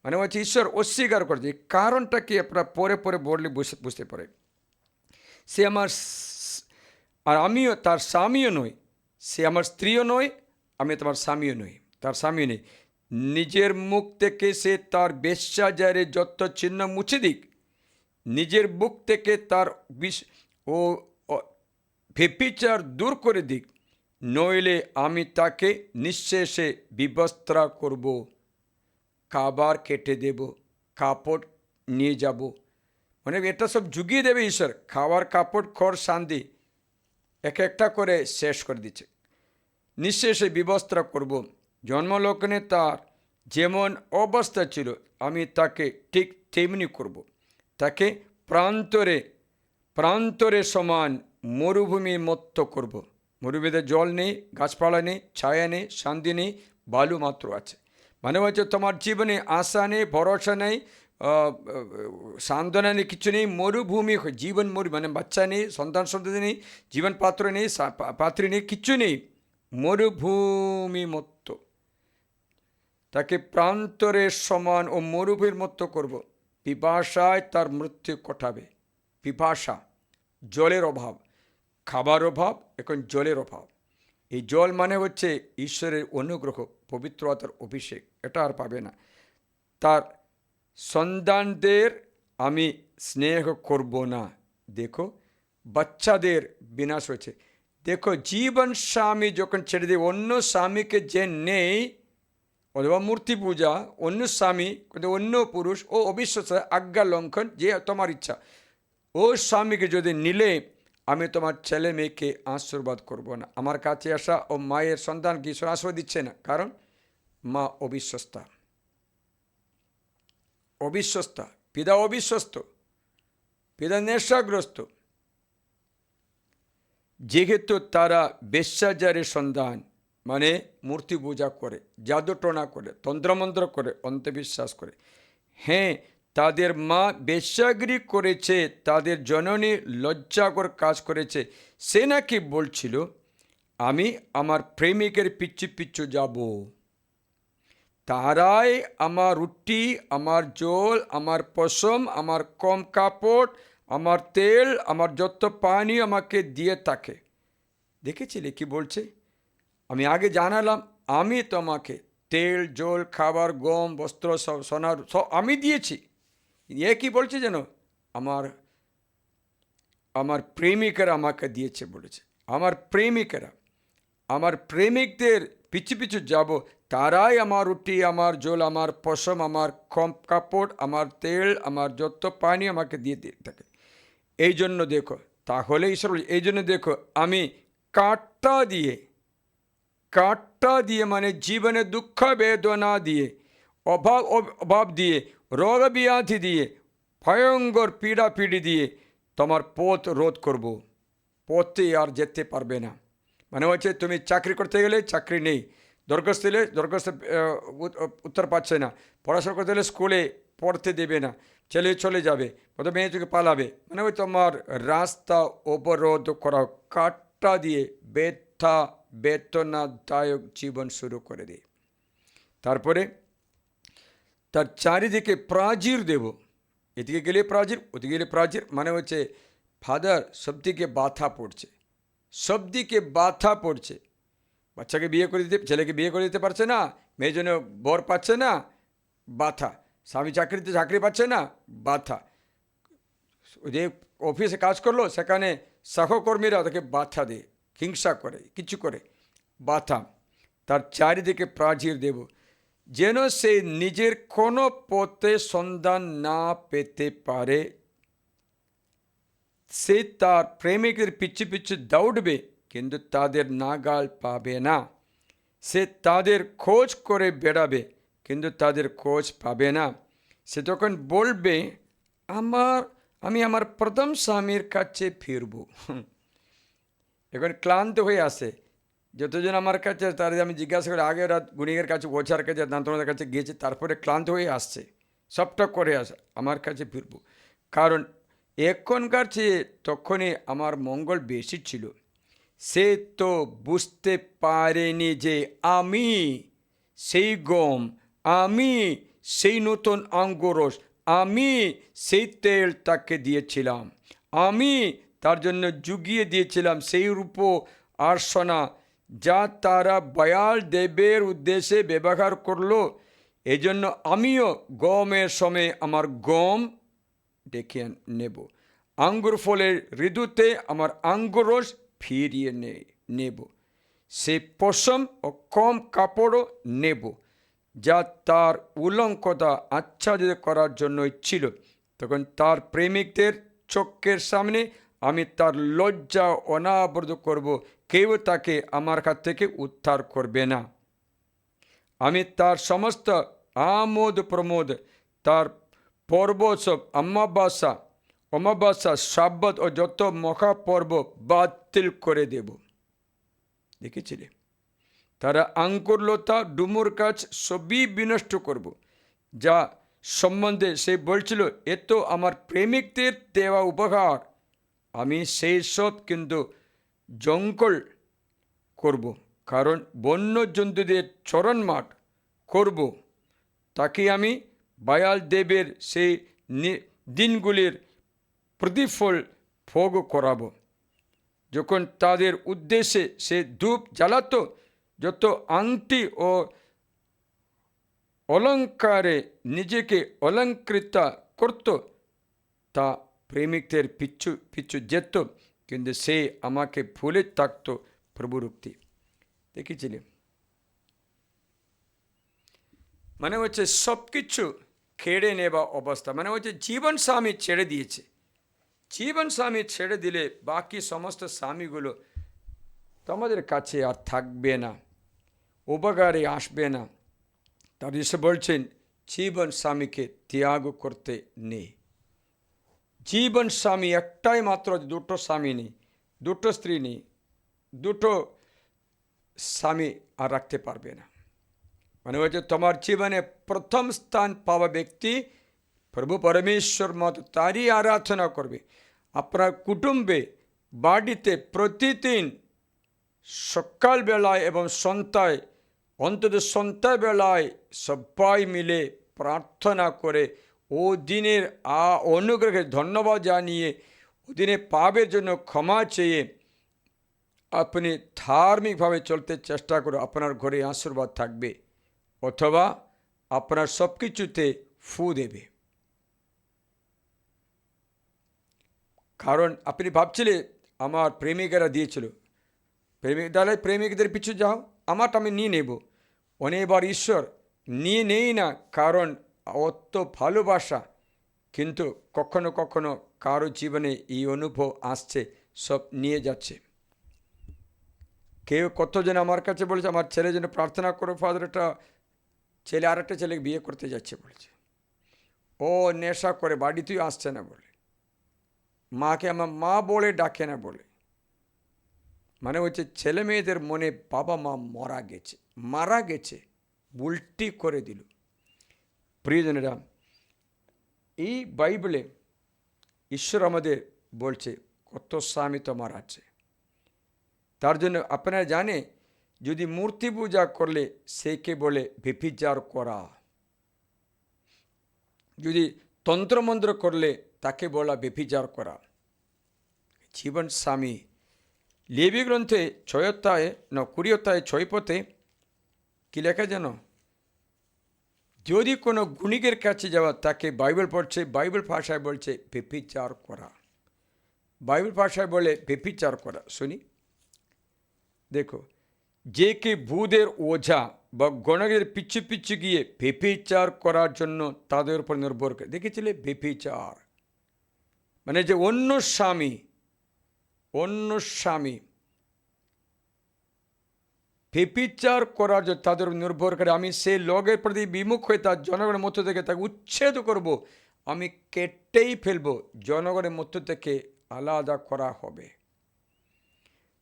A: মানে হচ্ছে ঈশ্বর অস্বীকার করছে। কারণটা কি আপনারা পরে পরে বললে বুঝতে পারে। সে আমার আর আমিও তার স্বামীও নই, সে আমার স্ত্রীও নয়, আমি তোমার স্বামীও নই, তার স্বামী নেই। নিজের মুখ থেকে সে তার বেশ্যাচারের যত চিহ্ন মুছে দিক, নিজের বুক থেকে তার ও ব্যভিচার দূর করে দিক, নইলে আমি তাকে নিঃশেষে বিবস্ত্রা করব, খাবার কেটে দেব, কাপড় নিয়ে যাব। মানে এটা সব জুগিয়ে দেবে ঈশ্বর। খাবার, কাপড়, খড়, শান্তি এক একটা করে শেষ করে দিচ্ছে। নিঃশেষে বিবস্ত্রা করব। জন্মলগ্নে তার যেমন অবস্থা ছিল আমি তাকে ঠিক তেমনি করব। তাকে প্রান্তরে প্রান্তরে সমান মরুভূমির মতো করব। মরুভূমিতে জল নেই, গাছপালা নেই, ছায়া নেই, শান্তি নেই, বালু মাত্র আছে। মানে হচ্ছে তোমার জীবনে আশা নেই, ভরসা নেই, সান্ত্বনা নেই, কিছু নেই, মরুভূমি, জীবন মানে বাচ্চা নেই, সন্তান নেই, জীবন পাত্র নেই, পাত্রী নেই, কিচ্ছু নেই, মরুভূমি মতো। তাকে প্রান্তরের সমান ও মরুভূমির মতো করব। পিপাসায় তার মৃত্যু ঘটাবে। পিপাসা, জলের অভাব, খাবার অভাব, এখন জলের অভাব। এই জল মানে হচ্ছে ঈশ্বরের অনুগ্রহ, পবিত্র আত্মার অভিষেক, এটা আর পাবে না। তার সন্তানদের আমি স্নেহ করব না। দেখো, বাচ্চাদের বিনাশ হয়েছে। দেখো, জীবন স্বামী যখন ছেড়ে দিয়ে অন্য স্বামীকে যে নেই, অথবা মূর্তি পূজা, অন্য স্বামী, অন্য পুরুষ, ও অবিশ্বাস, আজ্ঞা লঙ্ঘন, যে তোমার ইচ্ছা, ও স্বামীকে যদি নিলে আমি তোমার ছেলে মেয়েকে আশীর্বাদ করব না। আমার কাছে আসা ও মায়ের সন্তানকে ঈশ্বর আশীর্বাদ দিচ্ছে না, কারণ মা অবিশ্বস্তা, অবিশ্বস্তা, পিতা অবিশ্বস্ত, পিতা নেশাগ্রস্ত। যেহেতু তারা বেশ্যাচারের সন্তান, মানে মূর্তি পূজা করে, জাদুটনা করে, তন্ত্রমন্ত্র করে, অন্ধবিশ্বাস করে। হ্যাঁ, তাদের মা বেশ্যাগিরি করেছে, তাদের জননী লজ্জাকর কাজ করেছে। সে নাকি বলছিল আমি আমার প্রেমিকের পিছু পিছু যাব, তারাই আমার রুটি, আমার জল, আমার পশম, আমার কম কাপড়, আমার তেল, আমার যত পানি আমাকে দিয়ে থাকে। দেখেছিলে কি বলছে? আমি আগে জানালাম আমি তোমাকে তেল, জল, খাবার, গম, বস্ত্র, সব সোনার সব আমি দিয়েছি। এ কি বলছে যেন? আমার আমার প্রেমিকেরা আমাকে দিয়েছে বলেছে। আমার প্রেমিকেরা, আমার প্রেমিকদের পিছু পিছু যাব, তারাই আমার রুটি, আমার জল, আমার পশম, আমার কম কাপড়, আমার তেল, আমার যত পানি আমাকে দিয়ে দিয়ে থাকে। এই জন্য দেখো, তাহলে ঈশ্বর এই জন্য দেখো, আমি কাঁটা দিয়ে, কাঁটা দিয়ে মানে জীবনে দুঃখ বেদনা দিয়ে, অভাব দিয়ে, রোগ ব্যাধি দিয়ে, ভয়ঙ্কর পীড়াপিড়ি দিয়ে তোমার পথ রোধ করব। পথে আর যেতে পারবে না। মানে হচ্ছে তুমি চাকরি করতে গেলে চাকরি নেই, দরখাস্ত দিলে দরখাস্ত উত্তর পাচ্ছে না, পড়াশোনা করতে গেলে স্কুলে পড়তে দেবে না, ছেলে চলে যাবে, প্রথমে মেয়ে থেকে পালাবে। মানে ওই তোমার রাস্তা অবরোধ করা, কাটটা দিয়ে ব্যথা বেদনাদায়ক জীবন শুরু করে দিই। তারপরে তার চারিদিকে প্রাচীর দেব, এদিকে গেলে প্রাচীর, ওদিকে গেলে প্রাচীর। মানে হচ্ছে ফাদার সবদিকে বাধা পড়ছে, সবদিকে বাধা পড়ছে। বাচ্চাকে বিয়ে করে দিতে, ছেলেকে বিয়ে করে দিতে পারছে না, মেয়ের জন্য বর পাচ্ছে না, বাধা। স্বামী চাকরিতে চাকরি পাচ্ছে না, বাধা। যে অফিসে কাজ করলো সেখানে সহকর্মীরা তাকে বাধা দেয়, হিংসা করে, কিছু করে, বাধা। তার চারিদিকে প্রাচীর দেব, যেন সে নিজের কোনো পথে সন্ধান না পেতে পারে। সে তার প্রেমিকের পিছু পিছু দৌড়বে, কিন্তু তাদের নাগাল পাবে না। সে তাদের খোঁজ করে বেড়াবে, কিন্তু তাদের খোঁজ পাবে না। সে তখন বলবে আমি আমার প্রথম স্বামীর কাছে ফিরব। এখন ক্লান্ত হয়ে আসে যতজন আমার কাছে, তার আমি জিজ্ঞাসা করি, আগে ওরা গুণিকের কাছে, ওঝার কাছে, দান্তনের কাছে গিয়েছে, তারপরে ক্লান্ত হয়ে আসছে, সবটা করে আসে, আমার কাছে ফিরব। কারণ এখনকার চেয়ে তখনই আমার মঙ্গল বেশি ছিল। সে তো বুঝতে পারেনি যে আমি সেই গম, আমি সেই নতুন আঙ্গুরস, আমি সেই তেল তাকে দিয়েছিলাম, আমি তার জন্য জুগিয়ে দিয়েছিলাম সেই রূপ আর সোনা যা তারা বায়াল দেবের উদ্দেশ্যে ব্যবহার করলো। এজন্য আমিও গমের সময় আমার গম ডেকে নেব, আঙ্গুর ফলের ঋতুতে আমার আঙ্গুর রস ফিরিয়ে নেব, সে পশম ও কম কাপড়ও নেব যা তার উলঙ্কতা আচ্ছাদিত করার জন্যই ছিল। তখন তার প্রেমিকদের চোখের সামনে আমি তার লজ্জা অনাবৃত করব, কেউ তাকে আমার কাছ থেকে উদ্ধার করবে না। আমি তার সমস্ত আমোদ প্রমোদ, তার পর্বসব, অমাবাস্যা, সাব্বাত ও যত মহাপর্ব বাতিল করে দেব। দেখেছিলে? তারা আঙ্কুরলতা, ডুমুর গাছ সবই বিনষ্ট করব, যা সম্বন্ধে সে বলছিল এ তো আমার প্রেমিকদের দেওয়া উপহার। আমি সেই সব কিন্তু জঙ্গল করব, কারণ বন্য জন্তুদের চরণ মাঠ করব। তাকে আমি বায়াল দেবের সেই দিনগুলির প্রতিফল ভোগ করাবো, যখন তাদের উদ্দেশ্যে সে ধূপ জ্বালাতো, যত আংটি ও অলঙ্কারে নিজেকে অলঙ্কৃত করত, তা প্রেমিকদের পিছু পিছু যেত, কিন্তু সে আমাকে ভুলে থাকত। প্রভুর উক্তি দেখেছিলে? মানে হচ্ছে সব কিছু কেড়ে নেওয়া অবস্থা, মানে হচ্ছে জীবন স্বামী ছেড়ে দিয়েছে। জীবন স্বামী ছেড়ে দিলে বাকি সমস্ত স্বামীগুলো তোমাদের কাছে আর থাকবে না, উপকারে আসবে না। তার এসে বলছেন জীবন স্বামীকে ত্যাগ করতে নেই। জীবন স্বামী একটাই মাত্র, দুটো স্বামী নেই, দুটো স্ত্রী নেই, দুটো স্বামী আর রাখতে পারবে না। মানে হচ্ছে তোমার জীবনে প্রথম স্থান পাওয়া ব্যক্তি প্রভু পরমেশ্বর মত, তারই আরাধনা করবে। আপনার কুটুম্বে, বাড়িতে প্রতিদিন সকালবেলায় এবং সন্ধ্যায়, অন্তত সন্ধ্যাবেলায় সবাই মিলে প্রার্থনা করে ও দিনের অনুগ্রহে ধন্যবাদ জানিয়ে ও দিনে পাপের জন্য ক্ষমা চেয়ে আপনি ধার্মিকভাবে চলতে চেষ্টা করে আপনার ঘরে আশীর্বাদ থাকবে, অথবা আপনার সব কিছুতে ফু দেবে। কারণ আপনি ভাবছিলেন আমার প্রেমিকেরা দিয়েছিল, তাহলে প্রেমিকদের পিছু যাও, আমারটা আমি নিয়ে নেব। অনেকবার ঈশ্বর নিয়ে নেই না, কারণ অত ভালোবাসা। কিন্তু কখনো কখনো কারো জীবনে এই অনুভব আসছে, সব নিয়ে যাচ্ছে। কেউ কতজন আমার কাছে বলেছে আমার ছেলের জন্য প্রার্থনা করো ফাদার, একটা ছেলে আর একটা ছেলেকে বিয়ে করতে যাচ্ছে বলেছে, ও নেশা করে বাড়িতেই আসছে না বলে, মাকে আমার মা বলে ডাকে না বলে। মানে হচ্ছে ছেলে মেয়েদের মনে বাবা মা মারা গেছে, উল্টি করে দিল। প্রিয়জনেরা, এই বাইবেলে ঈশ্বর আমাদের বলছে কত স্বামী তোমার আছে। তার জন্য আপনারা জানে, যদি মূর্তি পূজা করলে সেকে বলে ব্যভিচার করা, যদি তন্ত্রমন্ত্র করলে তাকে বলা ব্যভিচার করা। জীবন স্বামী লেবী গ্রন্থে 20 কি লেখা যেন, যদি কোনো গুণিকের কাছে যাওয়া তাকে বাইবেল পড়ছে, বাইবেল ভাষায় বলছে ব্যভিচার করা। বাইবেল ভাষায় বলে ব্যভিচার করা। শুনি, দেখো, যে কে ভূতের ওঝা বা গণকের পিছু পিছু গিয়ে ব্যভিচার করার জন্য তাদের উপর নির্ভর করে। দেখেছিলে? ব্যভিচার মানে যে অন্য স্বামী ব্যভিচার করার জন্য তাদের নির্ভর করে, আমি সেই লোকের প্রতি বিমুখ হয়ে তার জনগণের মধ্য থেকে তাকে উচ্ছেদ করব, আমি কেটেই ফেলবো, জনগণের মধ্য থেকে আলাদা করা হবে।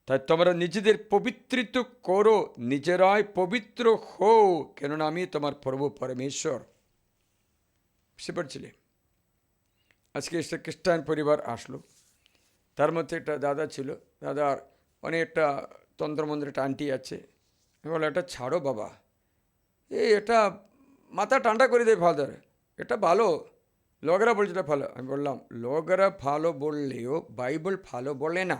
A: তাই তোমরা নিজেদের পবিত্রিত করো, নিজেরাই পবিত্র হও, কেননা আমি তোমার প্রভু পরমেশ্বর। বুঝতে পারছিলে? আজকে সে খ্রিস্টান পরিবার আসলো, তার মধ্যে একটা দাদা ছিল, দাদার অনেকটা তন্ত্রমন্ত্রের একটা আন্টি আছে। আমি বললাম, এটা ছাড়ো বাবা, এটা মাথা ঠান্ডা করে দেয় ফাদার, এটা ভালো, লোকেরা বলছে এটা ভালো। আমি বললাম, লোকেরা ভালো বললেও বাইবেল ভালো বলে না।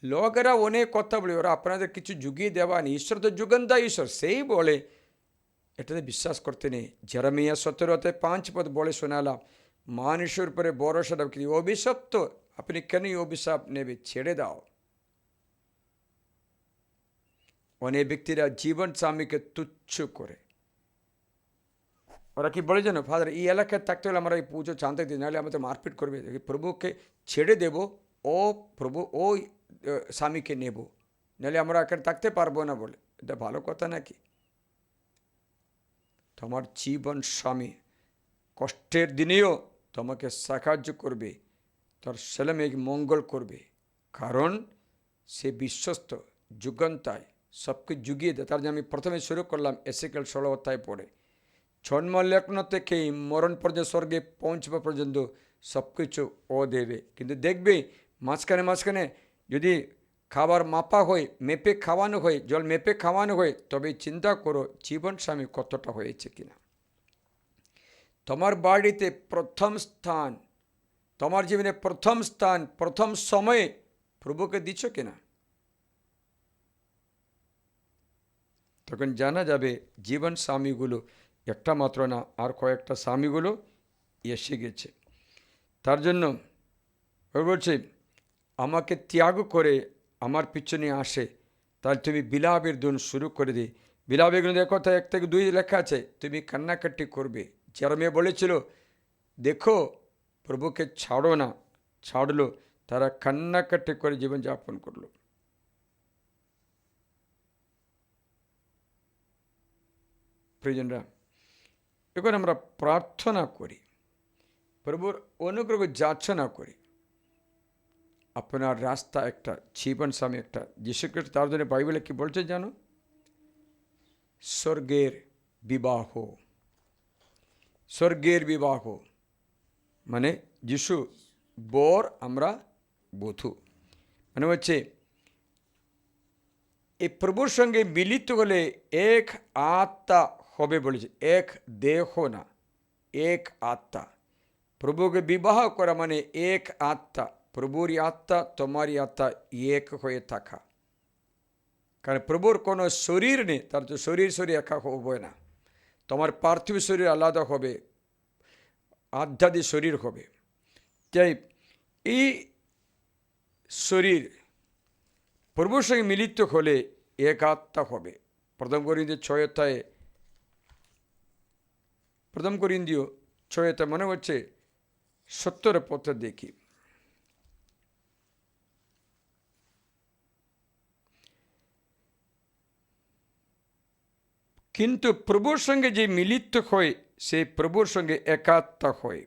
A: লোকেরা অনেক কথা বলে, ওরা আপনাদের কিছু যুগিয়ে দেওয়া নেই, ঈশ্বর তো যুগান্তর ঈশ্বর, সেই বলে, এটাতে বিশ্বাস করতে নেই। জেরেমিয়া 17:5 বলে শোনালাম, মানুষের উপরে ভরসা দাও, কি অভিশাপ তো, আপনি কেন অভিশাপ নেবে, ছেড়ে দাও। অনেক ব্যক্তিরা জীবন স্বামীকে তুচ্ছ করে, ওরা কি বলে জানো, ফাদার এই এলাকায় থাকতে হলে আমরা এই পুজো জানতে দিই, নাহলে আমাদের মারপিট করবে, প্রভুকে ছেড়ে দেব, ও প্রভু ওই স্বামীকে নেব, নাহলে আমরা এখানে থাকতে পারবো না বলে। এটা ভালো কথা নাকি? তোমার জীবন স্বামী কষ্টের দিনেও তোমাকে সাহায্য করবে, তোর ছেলে মেয়েকে মঙ্গল করবে, কারণ সে বিশ্বস্ত, যুগান্তায় সবকে যুগিয়ে দেয়। তার জন্য আমি প্রথমে শুরু করলাম এসেকেল 16 পড়ে, জন্ম লগ্ন থেকে মরণ পর্যন্ত স্বর্গে পৌঁছবা পর্যন্ত সব কিছু ও দেবে। কিন্তু দেখবে মাঝখানে যদি খাবার মাপা হয়, মেপে খাওয়ানো হয়, জল মেপে খাওয়ানো হয়, তবে চিন্তা করো জীবন স্বামী কতটা হয়েছে কিনা। তোমার বাড়িতে প্রথম স্থান, তোমার জীবনে প্রথম স্থান, প্রথম সময়ে প্রভুকে দিচ্ছ কিনা? তখন জানা যাবে জীবন স্বামীগুলো একটা মাত্র না, আর কয়েকটা স্বামীগুলো এসে গেছে। তার জন্য বলছে, আমাকে ত্যাগ করে আমার পিছনে আসে, তাহলে তুমি বিলাপের দিন শুরু করে দিই। বিলাপের দিন কথা 1-2 লেখা আছে, তুমি কান্নাকাটি করবে। জেরেমিয়া বলেছিল, দেখো প্রভুকে ছাড়ো না, ছাড়লো, তারা কান্নাকাটি করে জীবনযাপন করলো। প্রিয়জনরা, এখন আমরা প্রার্থনা করি, প্রভুর অনুগ্রহ যাচনা করি। আপনার রাস্তা একটা, জীবন স্বামী একটা। যীশুখ্রিস্ট তার জন্য বাইবেলে কি বলছে জানো? স্বর্গের বিবাহ। স্বর্গের বিবাহ মানে যিশু বর, আমরা বধূ। মানে হচ্ছে এই প্রভুর সঙ্গে মিলিত হলে এক আত্মা হবে বলেছে, এক দেহ না, এক আত্মা। প্রভুকে বিবাহ করা মানে এক আত্মা, প্রভুরই আত্মা তোমারই আত্মা এক হয়ে থাকা। কারণ প্রভুর কোনো শরীর নেই, তার তো শরীর একা হবে না। তোমার পার্থিব শরীর আলাদা হবে, আধ্যাত্মিক শরীর হবে। তাই এই শরীর প্রভুর সঙ্গে মিলিত হলে এক আত্মা হবে। প্রথম করিন্থীয় 6 মনে হচ্ছে 70 পথে দেখি, কিন্তু প্রভুর সঙ্গে যে মিলিত হয় সে প্রভুর সঙ্গে একাত্মা হয়।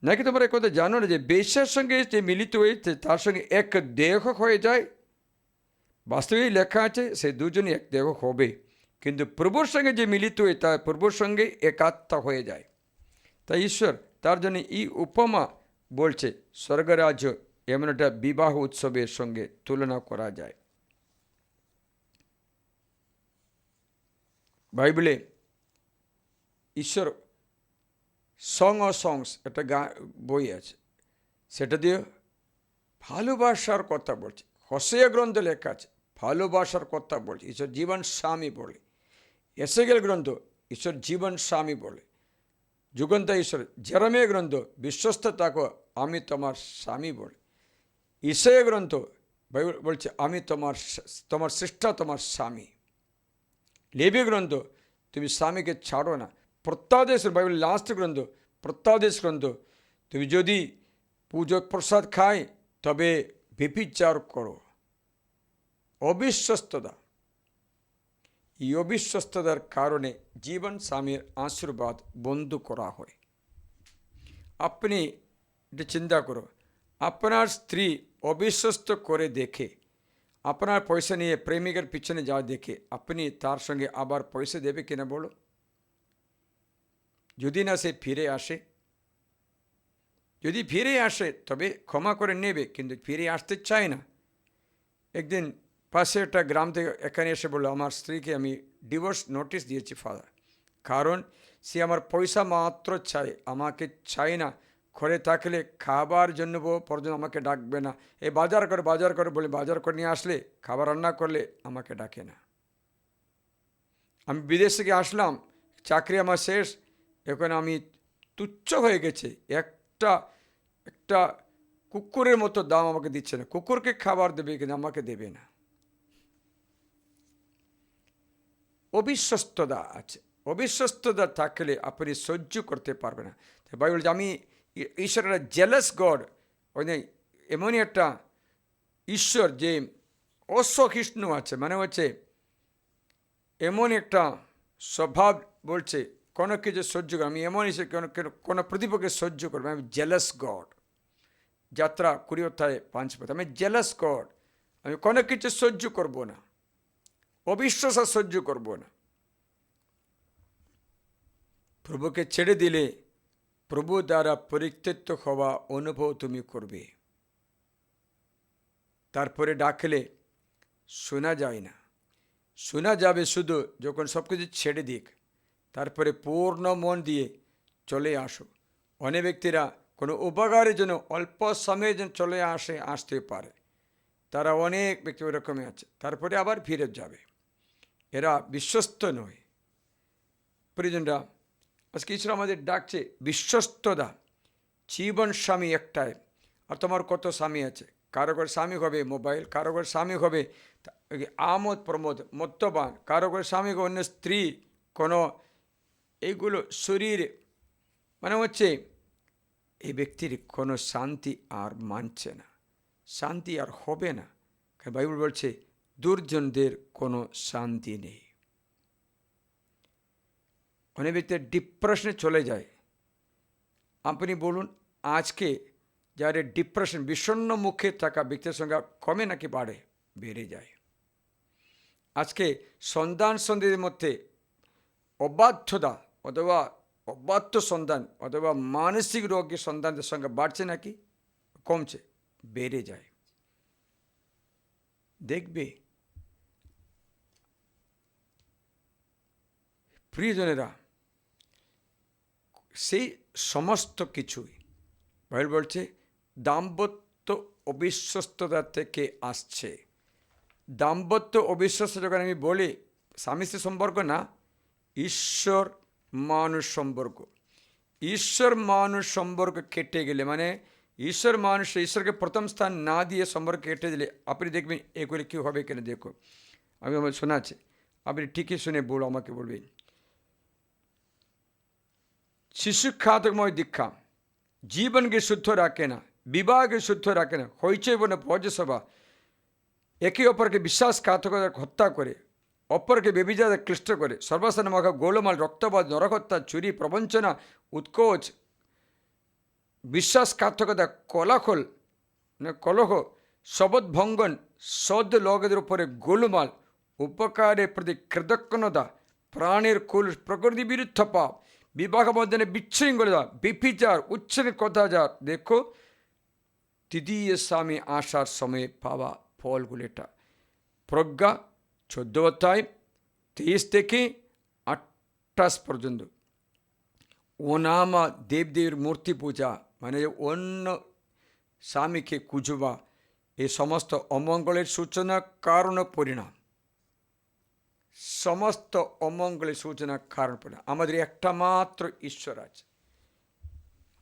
A: নাকি তোমরা কথা জানো না যে বেশ্যার সঙ্গে যে মিলিত হয়েছে তার সঙ্গে এক দেহ হয়ে যায়? বাস্তবে লেখা আছে সে দুজনই এক দেহ হবে, কিন্তু প্রভুর সঙ্গে যে মিলিত হয়ে তা প্রভুর সঙ্গে একাত্মা হয়ে যায়। তাই ঈশ্বর তার জন্য এই উপমা বলছে, স্বর্গরাজ্য এমন একটা বিবাহ উৎসবের সঙ্গে তুলনা করা যায়। বাইবেলে ঈশ্বর সং অফ সংস একটা বই আছে, সেটা দিয়ে ভালোবাসার কথা বলছে। হোসেয়া গ্রন্থে লেখা আছে ভালোবাসার কথা বলছে, ঈশ্বর জীবন স্বামী বলে। এসেকেল গ্রন্থ ঈশ্বর জীবন স্বামী বলে। যুগান্তর ঈশ্বর জেরেমিয়া গ্রন্থ বিশ্বস্ত থাকো, আমি তোমার স্বামী বলে। ঈশায়া গ্রন্থ বাইবেল বলছে আমি তোমার সৃষ্টা তোমার স্বামী। লেবী গ্রন্থ তুমি স্বামীকে ছাড়ো না। প্রত্যাদেশ বাইবেল লাস্ট গ্রন্থ, প্রত্যাদেশ গ্রন্থ, তুমি যদি পুজো প্রসাদ খায় তবে ব্যভিচার করো। অবিশ্বস্ততা, এই অবিশ্বস্ততার কারণে জীবন স্বামীর আশীর্বাদ বন্ধ করা হয়। আপনি এটা চিন্তা করো, আপনার স্ত্রী অবিশ্বস্ত করে দেখে, আপনার পয়সা নিয়ে প্রেমিকের পিছনে যা দেখে, আপনি তার সঙ্গে আবার পয়সা দেবে কিনা বলো? যদি না সে ফিরে আসে, যদি ফিরে আসে তবে ক্ষমা করে নেবে, কিন্তু ফিরে আসতে চায় না। একদিন পাশে একটা গ্রাম থেকে এখানে এসে বললো, আমার স্ত্রীকে আমি ডিভোর্স নোটিশ দিয়েছি ফাদার, কারণ সে আমার পয়সা মাত্র চায়, আমাকে চায় না। ঘরে থাকলে খাবার জন্য পর্যন্ত আমাকে ডাকবে না। এই বাজার করে বলে বাজার করে নিয়ে আসলে খাবার রান্না করলে আমাকে ডাকে না। আমি বিদেশ থেকে আসলাম, চাকরি আমার শেষ, এখন আমি তুচ্ছ হয়ে গেছে, একটা একটা কুকুরের মতো দাম আমাকে দিচ্ছে না। কুকুরকে খাবার দেবে কিন্তু আমাকে দেবে না। অবিশ্বস্ততা আছে। অবিশ্বস্ততা থাকলে আপনি সহ্য করতে পারবেন না। বাইবেল যে আমি ঈশ্বরের জেলাস গড, মানে এমনই একটা ঈশ্বর যে অসহিষ্ণু আছে, মানে হচ্ছে এমন একটা স্বভাব বলছে কোনো কিছু সহ্য করে, আমি এমন ঈশ্বর কোনো প্রতিপক্ষে সহ্য করবো, আমি জেলাস গড। যাত্রা 20:5 আমি জেলাস গড, আমি কোনো কিছু সহ্য করব না, অবিশ্বাস সহ্য করব না। প্রভুকে ছেড়ে দিলে প্রভু দ্বারা পরিত্যক্ত হওয়া অনুভব তুমি করবে। তারপরে ডাকলে শোনা যায় না, শোনা যাবে শুধু যখন সব কিছু ছেড়ে দিক, তারপরে পূর্ণ মন দিয়ে চলে আসো। অনেক ব্যক্তিরা কোনো উপকারের জন্য অল্প সময়ের জন্য চলে আসতে পারে, তারা অনেক ব্যক্তি ওরকমই আছে, তারপরে আবার ফিরে যাবে। এরা বিশ্বস্ত নয়। পরিজনরা, আজকে ঈশ্বর আমাদের ডাকছে বিশ্বস্ততা। জীবন স্বামী একটাই, আর তোমার কত স্বামী আছে। কারো ঘরে স্বামী হবে মোবাইল, কারো ঘরে স্বামী হবে আমোদ প্রমোদ মদ্যপান, কারো ঘরে স্বামী হবে অন্য স্ত্রী, কোনো এইগুলো শরীর, মানে হচ্ছে এই ব্যক্তির কোনো শান্তি আর মানছে না, শান্তি আর হবে না। বাইবেল বলছে দুর্জনদের কোনো শান্তি নেই। অনেক ব্যক্তি ডিপ্রেশনে চলে যায়। আপনি বলুন, আজকে যারা ডিপ্রেশন, বিষণ্ণ মুখে থাকা ব্যক্তির সংখ্যা কমে নাকি বাড়ে? বেড়ে যায়। আজকে সন্তান সন্ততির মধ্যে অবাধ্যতা অথবা অবাধ্য সন্তান অথবা মানসিক রোগী সন্তানদের সংখ্যা বাড়ছে নাকি কমছে? বেড়ে যায়। দেখবে প্রিয়জনেরা, সেই সমস্ত কিছুই বাইবেল বলছে দাম্পত্য অবিশ্বস্ততা থেকে আসছে। দাম্পত্য অবিশ্বস্ত যখন আমি বলি, স্বামী স্ত্রী সম্পর্ক না, ঈশ্বর মানুষ সম্পর্ক। ঈশ্বর মানুষ সম্পর্ক কেটে গেলে, মানে ঈশ্বরকে প্রথম স্থান না দিয়ে সম্পর্ক কেটে দিলে, আপনি দেখবেন এগুলি কী হবে কেন। দেখো, আমি আমার শোনা আছে, আপনি ঠিকই শুনে আমাকে বলবেন। শিশুঘাতকময় দীক্ষা জীবনকে শুদ্ধ রাখে না, বিবাহকে শুদ্ধ রাখে না, হইচই বনে ভোজসভা, একে অপরকে বিশ্বাসঘাতকতা হত্যা করে, অপরকে বেবিচারে ক্লিষ্ট করে, সর্বসাধারণ মাখা গোলমাল, রক্তপাত, নরহত্যা, চুরি, প্রবঞ্চনা, উৎকোচ, বিশ্বাসঘাতকতা, কলহ, শপথ ভঙ্গন, সদ লোকদের উপরে গোলমাল, উপকারের প্রতি কৃতজ্ঞতা, প্রাণের কুল, প্রকৃতি বিরুদ্ধ পাপ, বিবাহ বন্ধনে বিশৃঙ্খলতা, বিপিচার, উচ্ছৃঙ্খলতা। দেখো, তৃতীয় স্বামী আসার সময় পাওয়া ফলগুলো এটা। প্রজ্ঞা 14:23 থেকে 28 পর্যন্ত। অনামা দেবদেবীর মূর্তি পূজা, মানে অন্য স্বামীকে খুঁজবা, এই সমস্ত অমঙ্গলের সূচনা, কারণ ও পরিণাম। সমস্ত অমঙ্গলের সূচনা, কারণ পরিণাম। আমাদের একটা মাত্র ঈশ্বর আছে,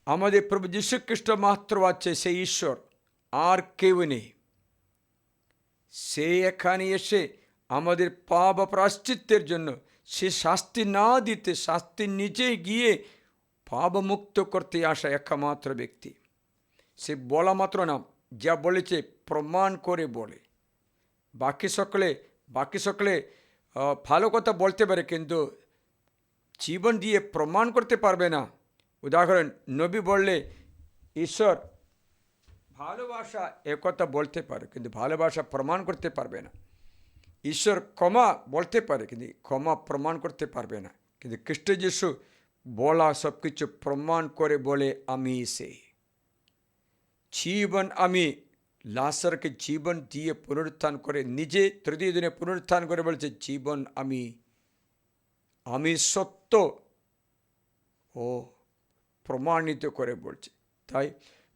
A: আমাদের প্রভু যীশু খ্রিস্ট মাত্র আছে, সেই ঈশ্বর, আর কেউ নেই। সে এখানে এসে আমাদের পাপ প্রায়শ্চিত্তের জন্য সে শাস্তি না দিতে, শাস্তি নিজে গিয়ে পাপ মুক্ত করতে আসা একমাত্র ব্যক্তি। সে বলা মাত্র না, যা বলেছে প্রমাণ করে বলে। বাকি সকলে ভালো কথা বলতে পারে, কিন্তু জীবন দিয়ে প্রমাণ করতে পারবে না। উদাহরণ, নবী বললে ঈশ্বর ভালোবাসা একথা বলতে পারে, কিন্তু ভালোবাসা প্রমাণ করতে পারবে না। ঈশ্বর ক্ষমা বলতে পারে, কিন্তু ক্ষমা প্রমাণ করতে পারবে না। কিন্তু খ্রিস্ট যিশু বলা সব কিছু প্রমাণ করে বলে, আমি সেই। জীবন আমি লাজারকে জীবন দিয়ে পুনরুত্থান করে, নিজে তৃতীয় দিনে পুনরুত্থান করে বলছে জীবন আমি সত্য ও প্রমাণিত করে বলছে। তাই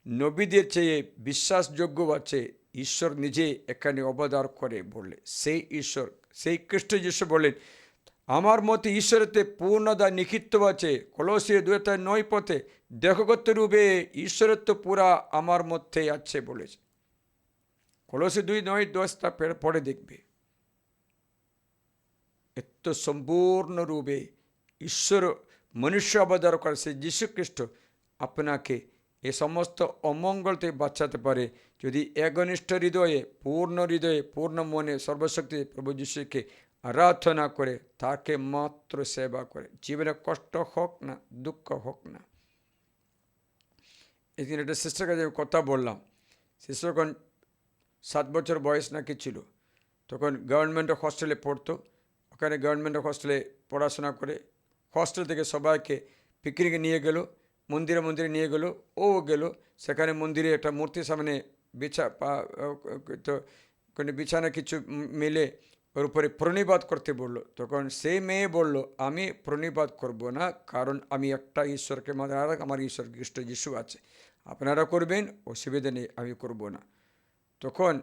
A: নবীদের চেয়ে বিশ্বাসযোগ্য আছে ঈশ্বর নিজে এখানে অবতার করে বললে, সেই ঈশ্বর, সেই খ্রিস্ট যিশু বললেন আমার মতে ঈশ্বরেতে পূর্ণতা নিখিত্য আছে। কলসিয় 2:9 পথে দেহগত রূপে ঈশ্বরত্ব পুরা আমার মধ্যে আছে বলেছে। কলসিয় 2:9-10টা পড়ে দেখবে। এত সম্পূর্ণ রূপে ঈশ্বর মনুষ্য অবতার করেছে যীশু খ্রিস্ট আপনাকে এ সমস্ত অমঙ্গল থেকে বাঁচাতে পারে যদি একনিষ্ঠ হৃদয়ে, পূর্ণ মনে, সর্বশক্তি প্রভু যীশুকে আরাধনা করে, তাকে মাত্র সেবা করে। জীবনে কষ্ট হোক না, দুঃখ হোক না। একদিন একটা সিস্টার কাছে কথা বললাম। সিস্টার যখন 7 বছর বয়স নাকি ছিল, তখন গভর্নমেন্ট হস্টেলে পড়তো। ওখানে গভর্নমেন্ট হস্টেলে পড়াশোনা করে হস্টেল থেকে সবাইকে পিকনিকে নিয়ে গেল, মন্দিরে নিয়ে গেল, ও গেল। সেখানে মন্দিরে একটা মূর্তির সামনে কোনো বিছানা কিছু মিলে ওর উপরে প্রণিপাত করতে বললো। তখন সেই মেয়ে বলল আমি প্রণিপাত করব না, কারণ আমি একটা ঈশ্বরকে মানে, আর আমার ঈশ্বর খ্রিস্ট যিশু আছে, আপনারা করবেন, অসুবিধা নেই, আমি করব না। তখন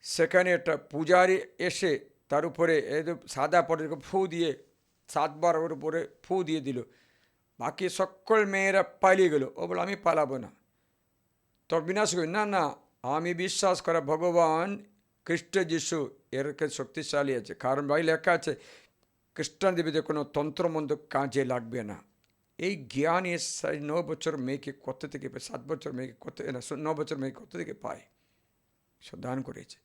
A: সেখানে একটা পূজারি এসে তার উপরে সাদা পরে ফু দিয়ে 7 বার ওর উপরে ফু দিয়ে দিল। বাকি সকল মেয়েরা পালিয়ে গেল। ও বলে আমি পালাবো না, তো বিনাশ করি না, আমি বিশ্বাস করা ভগবান খ্রিস্ট যিশু এরকে শক্তিশালী আছে। কারণ ভাই লেখা আছে খ্রিস্টান দেবীদের কোনো তন্ত্রমন্ত্র কাজে লাগবে না। এই জ্ঞান 9 বছর মেয়েকে কোথা থেকে পায়, 7 বছর মেয়েকে 9 বছর মেয়েকে কোথা থেকে পায়, সে দান করেছে।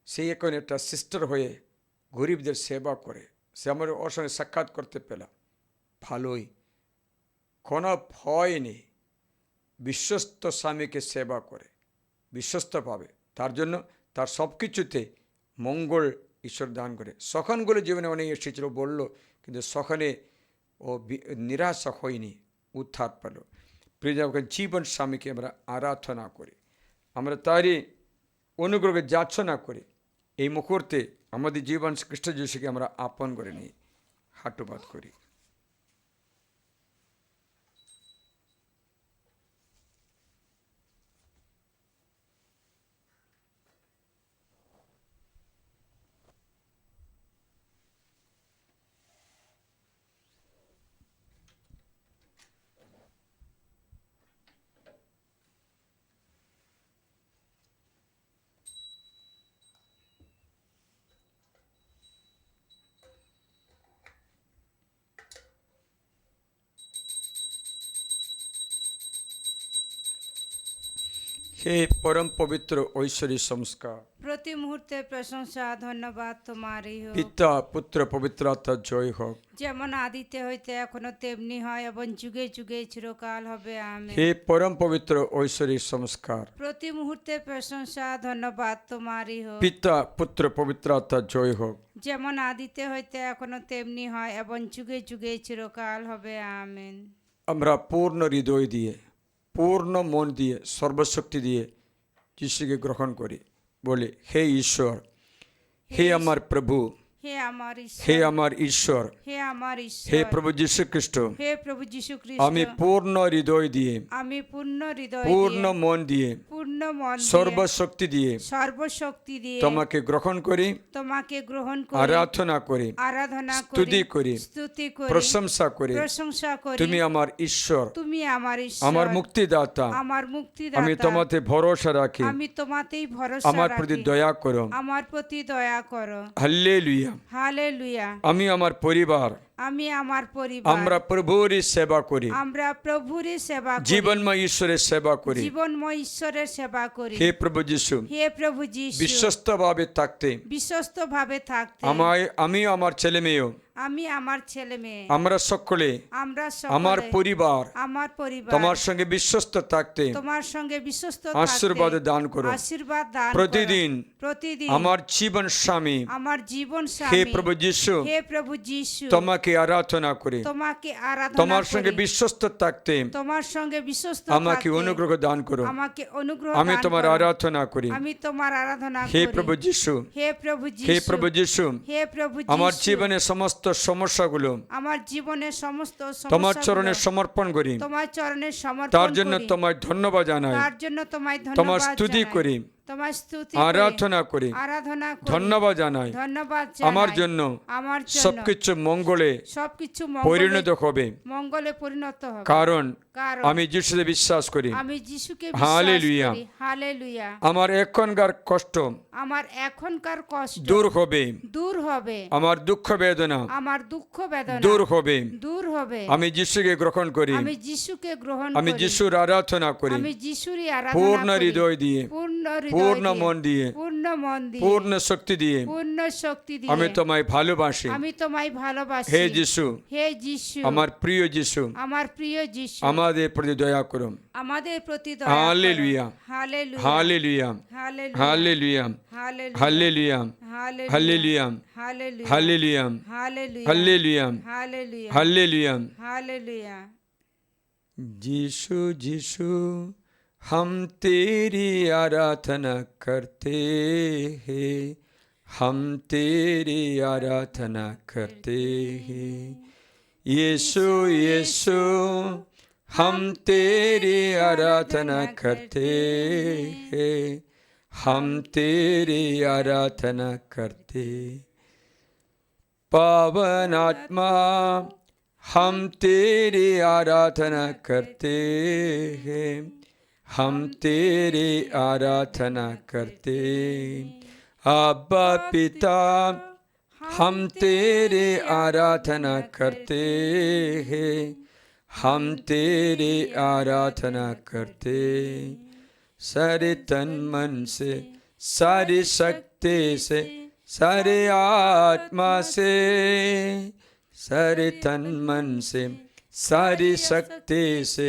A: সেই এখন একটা সিস্টার হয়ে গরিবদের সেবা করে। সে আমার ওর সঙ্গে সাক্ষাৎ করতে পেলাম, ভালোই, কোনো ভয় নেই, বিশ্বস্ত স্বামীকে সেবা করে, বিশ্বস্ত পাবে। তার জন্য তার সব কিছুতে মঙ্গল ঈশ্বর দান করে। সখনগুলো জীবনে অনেক এসেছিল বলল, কিন্তু সখনে ও নিরাশা হয়নি, উদ্ধার পেল। প্রিয় জীবন স্বামীকে আমরা আরাধনা করি, আমরা তারই অনুগ্রহকে যাচনা করি। এই মুহূর্তে আমাদের জীবন খ্রিস্ট যিশুকে আমরা আপন করে নিই, হাঁটুপাত করি। হে পরম পবিত্র ঐশ্বরিক সংস্কার,
B: প্রতি মুহূর্তে প্রশংসা ধন্যবাদ তোমারই হোক।
A: পিতা পুত্র পবিত্র আত্মার জয় হোক।
B: যেমন আদিতে হইতে এখনো তেমনি হয় এবং যুগে যুগে চিরকাল হবে, আমেন।
A: হে পরম পবিত্র ঐশ্বরিক সংস্কার,
B: প্রতি মুহূর্তে প্রশংসা ধন্যবাদ তোমারই হোক।
A: পিতা পুত্র পবিত্র আত্মার জয় হোক।
B: যেমন আদিতে হইতে এখনো তেমনি হয় এবং যুগে যুগে চিরকাল হবে, আমেন।
A: আমরা পূর্ণ হৃদয় দিয়ে, পূর্ণ মন দিয়ে, সর্বশক্তি দিয়ে যিশুকে গ্রহণ করি, বলি হে ঈশ্বর, হে আমার প্রভু,
B: হে আমার ঈশ্বর,
A: হে আমার ঈশ্বর,
B: হে আমার ঈশ্বর,
A: হে প্রভু যীশু খ্রিস্ট,
B: হে প্রভু যীশু খ্রিস্ট,
A: আমি পূর্ণ হৃদয় দিয়ে,
B: আমি পূর্ণ হৃদয়
A: পূর্ণ
B: দিয়ে,
A: মন দিয়ে,
B: পূর্ণ মন দিয়ে,
A: সর্বশক্তি দিয়ে
B: সর্বশক্তি দিয়ে
A: তোমাকে গ্রহণ করি,
B: তোমাকে গ্রহণ করি,
A: আরাধনা করি,
B: আরাধনা
A: স্তুতি করি,
B: স্তুতি করি,
A: প্রশংসা করি।
B: প্রশংসা করি।
A: তুমি আমার ঈশ্বর,
B: তুমি আমার ঈশ্বর,
A: আমার মুক্তিদাতা,
B: আমার মুক্তিদাতা।
A: আমি তোমাতে ভরসা রাখি,
B: আমি তোমাতেই ভরসা
A: আমার
B: রাখি।
A: প্রতি দয়া করো।
B: আমার প্রতি দয়া করো।
A: হাল্লেলুয়া।
B: হালেলুয়া।
A: আমি আমার পরিবার,
B: আমি আমার পরিবার,
A: আমরা প্রভুরই সেবা করি,
B: আমরা প্রভুরই সেবা করি,
A: জীবনময় ঈশ্বরের সেবা করি।
B: জীবনময় ঈশ্বরের সেবা করি।
A: হে প্রভু যীশু,
B: হে প্রভু যীশু,
A: বিশ্বস্তভাবে থাকতে
B: বিশ্বস্ত ভাবে থাকতে
A: আমি আমার ছেলে মেয়েও,
B: আমি আমার ছেলে মেয়ে,
A: আমরা সকলে,
B: আমরা
A: আমার
B: সকলে,
A: পরিবার
B: আমার পরিবার
A: তোমার সঙ্গে বিশ্বস্ত থাকতে
B: তোমার সঙ্গে বিশ্বস্ত
A: আশীর্বাদ
B: থাকতে
A: দান করো।
B: আশীর্বাদ দান করো।
A: প্রতিদিন
B: প্রতিদিন
A: আমার জীবন স্বামী,
B: আমার জীবন
A: হে
B: স্বামী,
A: প্রভু যীশু,
B: হে প্রভু যীশু,
A: তোমাকে তোমাকে আরাধনা করে
B: তোমাকে আরাধনা
A: তোমার সঙ্গে
B: করি।
A: বিশ্বস্ত থাকতে
B: তোমার সঙ্গে বিশ্বস্ত
A: আমাকে
B: থাকতে
A: অনুগ্রহ দান করো।
B: আমাকে অনুগ্রহ
A: আমি
B: দান
A: তোমার
B: করো।
A: আরাধনা করি।
B: আমি তোমার আরাধনা
A: হে
B: করি।
A: প্রভু যিশু,
B: হে প্রভু
A: হে
B: যিশু,
A: প্রভু যিশু,
B: হে প্রভু
A: আমার
B: যিশু,
A: জীবনের সমস্ত সমস্যাগুলো
B: আমার জীবনের সমস্ত
A: তোমার
B: সমস্যাগুলো
A: চরণে সমর্পণ করি।
B: তোমার চরণে
A: তার
B: সমর্পণ
A: জন্য
B: করি।
A: তোমায় ধন্যবাদ জানাই,
B: তার জন্য তোমায়
A: তোমার
B: ধন্যবাদ
A: স্তুতি
B: জানাই।
A: করি,
B: তোমার স্তুতি
A: আরাধনা করি,
B: আরাধনা করি,
A: ধন্যবাদ জানাই।
B: ধন্যবাদ
A: আমার
B: জানাই।
A: জন্য
B: আমার জন্য
A: সবকিছু মঙ্গলে
B: সবকিছু
A: পরিণত হবে,
B: মঙ্গলে পরিণত হবে।
A: কারণ
B: কারণ
A: আমি যিশুতে বিশ্বাস করি।
B: আমি যিশুকে
A: হালেলুয়া।
B: বিশ্বাস করি। হালেলুয়া।
A: আমার এখনকার কষ্ট
B: আমার এখনকার কষ্ট
A: দূর হবে,
B: দূর হবে।
A: আমার দুঃখ বেদনা
B: আমার দুঃখ বেদনা
A: দূর হবে।
B: দূর হবে।
A: আমি যিশুকে গ্রহণ করি,
B: আমি যিশুকে গ্রহণ
A: আমি
B: করি।
A: যিশুর আরাধনা করি,
B: আমি যিশুরই আরাধনা
A: পূর্ণ
B: করি।
A: হৃদয় দিয়ে,
B: পূর্ণ হৃদয়
A: পূর্ণ
B: দিয়ে,
A: মন দিয়ে,
B: পূর্ণ মন দিয়ে,
A: পূর্ণ শক্তি দিয়ে
B: পূর্ণ শক্তি দিয়ে
A: আমি তোমায় ভালোবাসি।
B: আমি তোমায় ভালোবাসি।
A: হে যিশু,
B: হে যিশু,
A: আমার প্রিয় যিশু,
B: আমার প্রিয় যিশু,
A: আমাদের প্রতি দয়া করুন।
B: আমাদের প্রতি দয়া করো।
A: Hallelujah,
B: hallelujah,
A: hallelujah,
B: hallelujah,
A: hallelujah,
B: hallelujah,
A: hallelujah,
B: hallelujah,
A: hallelujah,
B: hallelujah,
A: hallelujah,
B: hallelujah,
A: hallelujah.
B: Hallelujah.
A: Yeshu Yeshu हम तेरी आराधना करते हैं, हम तेरी आराधना करते हैं। यीशु यीशु हम तेरी आराधना करते हैं, हम तेरी आराधना करते। पावन आत्मा हम तेरी आराधना करते हैं, हम तेरी आराधना करते। अब्बा पिता हम तेरी आराधना करते हैं, हम तेरी आराधना करते। सारे तन मन से, सारी शक्ति से, सारे आत्मा से, सारे तन मन से, सारी शक्ति से,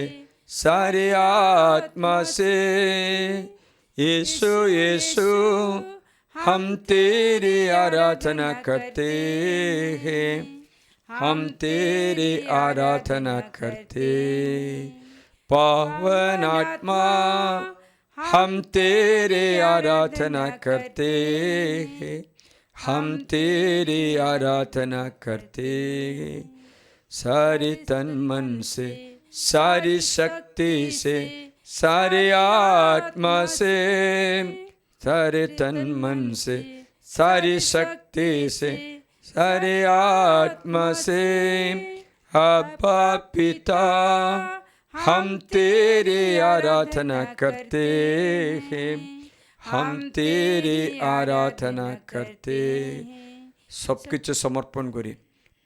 A: सारे आत्मा से। यीशु यीशु हम तेरी आराधना करते हैं, हम तेरी आराधना करते। पावन आत्मा हम तेरी आराधना करते हैं, हम तेरी आराधना करते। सारे तन मन से, सारी शक्ति से, सारे आत्मा से, सारे तन मन से, सारी शक्ति से, सारे आत्मा से। अब्बा पिता हम तेरी आराधना करते हैं, हम तेरी आराधना करते। सबकिছু সমর্পণ করি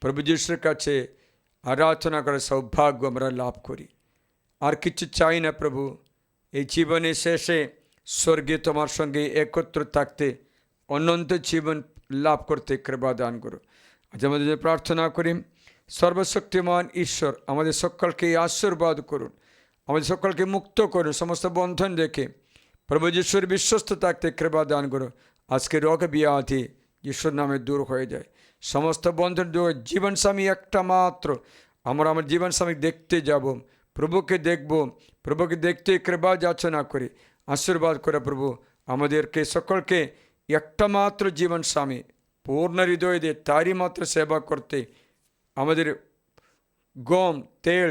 A: প্রভু যিশুর কাছে আরাধনা করার সৌভাগ্য আমরা লাভ করি। আর কিছু চাই না প্রভু, এই জীবনের শেষে স্বর্গে তোমার সঙ্গে একত্র থাকতে, অনন্ত জীবন লাভ করতে কৃপা দান করো। আজ আমাদের জন্য প্রার্থনা করি, সর্বশক্তিমান ঈশ্বর আমাদের সকলকে আশীর্বাদ করুন, আমাদের সকলকে মুক্ত করুন সমস্ত বন্ধন দেখে। প্রভু যিশুর বিশ্বস্ত থাকতে কৃপা দান করো। আজকে রোগ ব্যাধি যিশুর নামে দূর হয়ে যায়, সমস্ত বন্ধন দূর। জীবনস্বামী একটা মাত্র, আমরা আমার জীবনস্বামী দেখতে যাব, প্রভুকে দেখব, প্রভুকে দেখতে কৃপা যাচনা করে আশীর্বাদ করে প্রভু আমাদেরকে সকলকে একটা মাত্র জীবনস্বামী পূর্ণ হৃদয় দিয়ে তারই মাত্র সেবা করতে, আমাদের গম তেল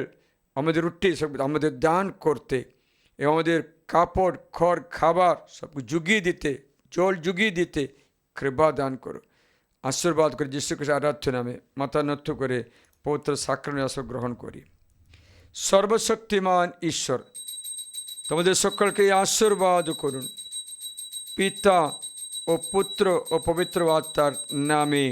A: আমাদের রুটি সব আমাদের দান করতে, এবং আমাদের কাপড় খড় খাবার সব জুগিয়ে দিতে, জল জুগিয়ে দিতে কৃপা দান করো। আশীর্বাদ করে যিশু খ্রিস্টের আরাধ্য নামে মাথা নত করে পবিত্র সাক্রামেন্ট গ্রহণ করি। সর্বশক্তিমান ঈশ্বর তোমাদের সকলকে আশীর্বাদ করুন, পিতা ও পুত্র ও পবিত্র আত্মার নামে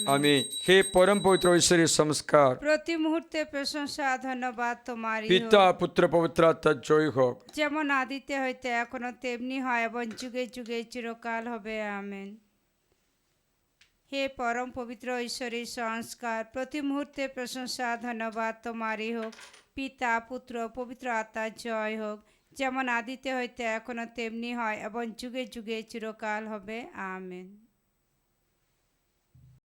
A: আমি। হে পরম পবিত্র ঐশ্বরিক সংস্কার
B: প্রতি মুহূর্তে প্রশংসা ধন্যবাদ তোমারই
A: পিতা
B: হোক।
A: পুত্র পবিত্র আত্মার জয় হোক,
B: যেমন আদিতে হইতে এখনো তেমনি হয় এবং যুগে যুগে চিরকাল হবে। আমেন। হে পরম পবিত্র ঈশ্বরের সংস্কার প্রতি মুহূর্তে প্রশংসা ধন্যবাদ তোমারই হোক। পিতা পুত্র পবিত্র আত্মার জয় হোক, যেমন আদিতে হইতে এখনো তেমনি হয় এবং যুগে যুগে চিরকাল হবে। আমেন।